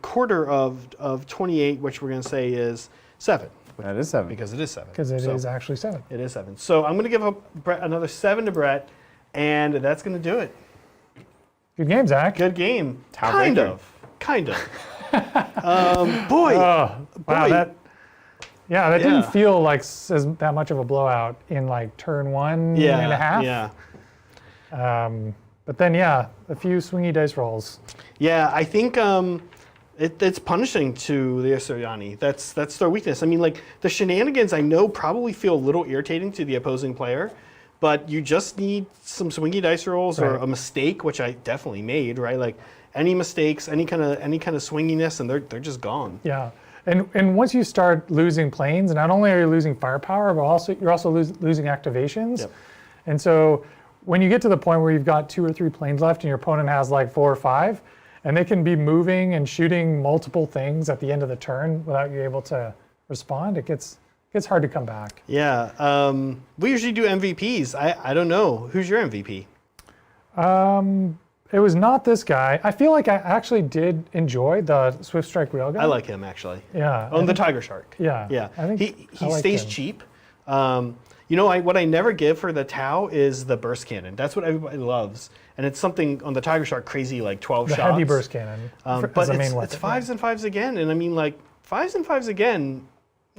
quarter of 28, which we're going to say is 7. That is 7. Because it is 7. Because it So is actually 7. It is 7. So I'm going to give Brett another 7 to Brett, and that's going to do it. Good game, Zach. Good game. Tiebreaker. Kind of. Boy. Oh, wow, Boy. that Yeah. didn't feel like that much of a blowout in like turn 1 and a half. Yeah. But then, yeah, a few swingy dice rolls. Yeah, I think it's punishing to the Asuryani. That's their weakness. I mean, like, the shenanigans I know probably feel a little irritating to the opposing player, but you just need some swingy dice rolls or Right. a mistake, which I definitely made, right? Like, any mistakes, any kind of swinginess, and they're just gone. Yeah. And once you start losing planes, not only are you losing firepower, but you're also losing activations. Yep. And so when you get to the point where you've got 2 or 3 planes left and your opponent has like 4 or 5, and they can be moving and shooting multiple things at the end of the turn without you able to respond, it gets hard to come back. Yeah. We usually do MVPs. I don't know. Who's your MVP? It was not this guy. I feel like I actually did enjoy the Swift Strike Railgun. I like him, actually. Yeah. Oh, the Tiger Shark. Yeah. Yeah. I think He I like stays him. cheap. You know, what I never give for the Tau is the burst cannon. That's what everybody loves. And it's something on the Tiger Shark crazy, like 12 The shots. heavy burst cannon. But as a main it's weapon. 5s and 5s again. And I mean, like, 5s and 5s again,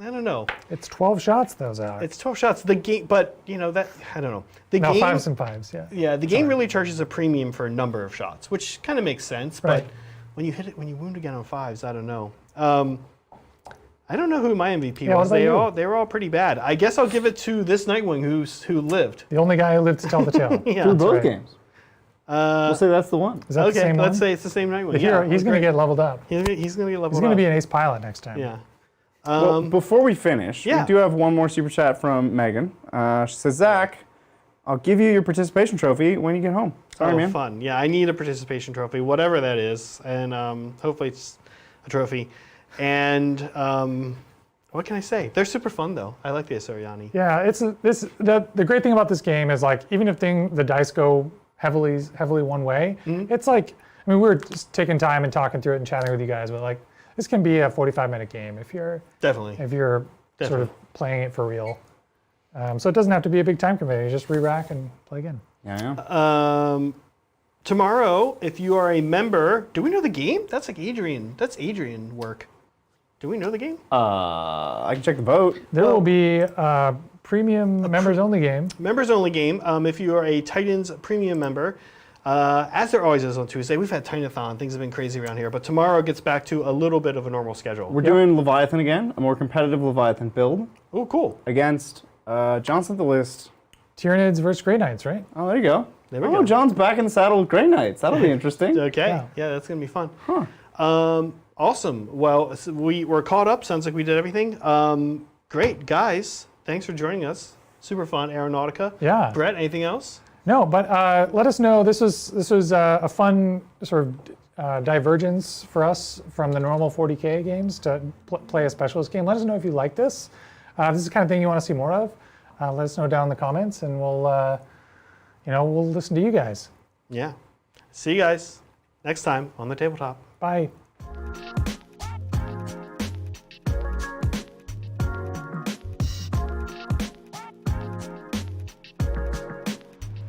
I don't know. It's 12 shots, though, Zach. It's 12 shots. The game, but, you know, that, I don't know. The No, game, 5s and 5s, yeah. Yeah, the game really charges a premium for a number of shots, which kind of makes sense. Right. But when you hit it, when you wound again on 5s, I don't know. I don't know who my MVP Yeah, what was. about you? They were all pretty bad. I guess I'll give it to this Nightwing who lived. The only guy who lived to tell the tale. Yeah. Through both right. games. We'll say that's the one. Is that the Okay, same let's one? say it's the same Nightwing. The hero, Yeah, he's going to great. get leveled up. He's going to get leveled He's going up. to be an ace pilot next time. Yeah. Well, before we finish, yeah. we do have one more super chat from Megan. She says, Zach, I'll give you your participation trophy when you get home. Sorry, man. Fun. Yeah, I need a participation trophy, whatever that is, and hopefully it's a trophy. And what can I say? They're super fun, though. I like the Asuryani. Yeah, the great thing about this game is like even if the dice go heavily one way, it's like I mean we were just taking time and talking through it and chatting with you guys, but like this can be a 45-minute game if you're Definitely. sort of playing it for real. So it doesn't have to be a big time commitment. You just re-rack and play again. Yeah. Tomorrow, if you are a member, do we know the game? That's like Adrian. That's Adrian work. Do we know the game? I can check the vote. There will be a premium members only game. Members only game. If you are a Titans premium member, as there always is on Tuesday, we've had Tinathon. Things have been crazy around here, but tomorrow gets back to a little bit of a normal schedule. We're doing Leviathan again, a more competitive Leviathan build Oh, cool. against Johnson the List. Tyranids versus Grey Knights, right? Oh, there you go. There we Oh, go. John's back in the saddle with Grey Knights. That'll be interesting. Okay. Yeah, that's gonna be fun. Awesome. Well, we're caught up. Sounds like we did everything. Great, guys. Thanks for joining us. Super fun, Aeronautica. Yeah. Brett, anything else? No, but let us know. This was a fun sort of divergence for us from the normal 40K games to play a specialist game. Let us know if you like this. This is the kind of thing you want to see more of. Let us know down in the comments, and we'll listen to you guys. Yeah. See you guys next time on the tabletop. Bye.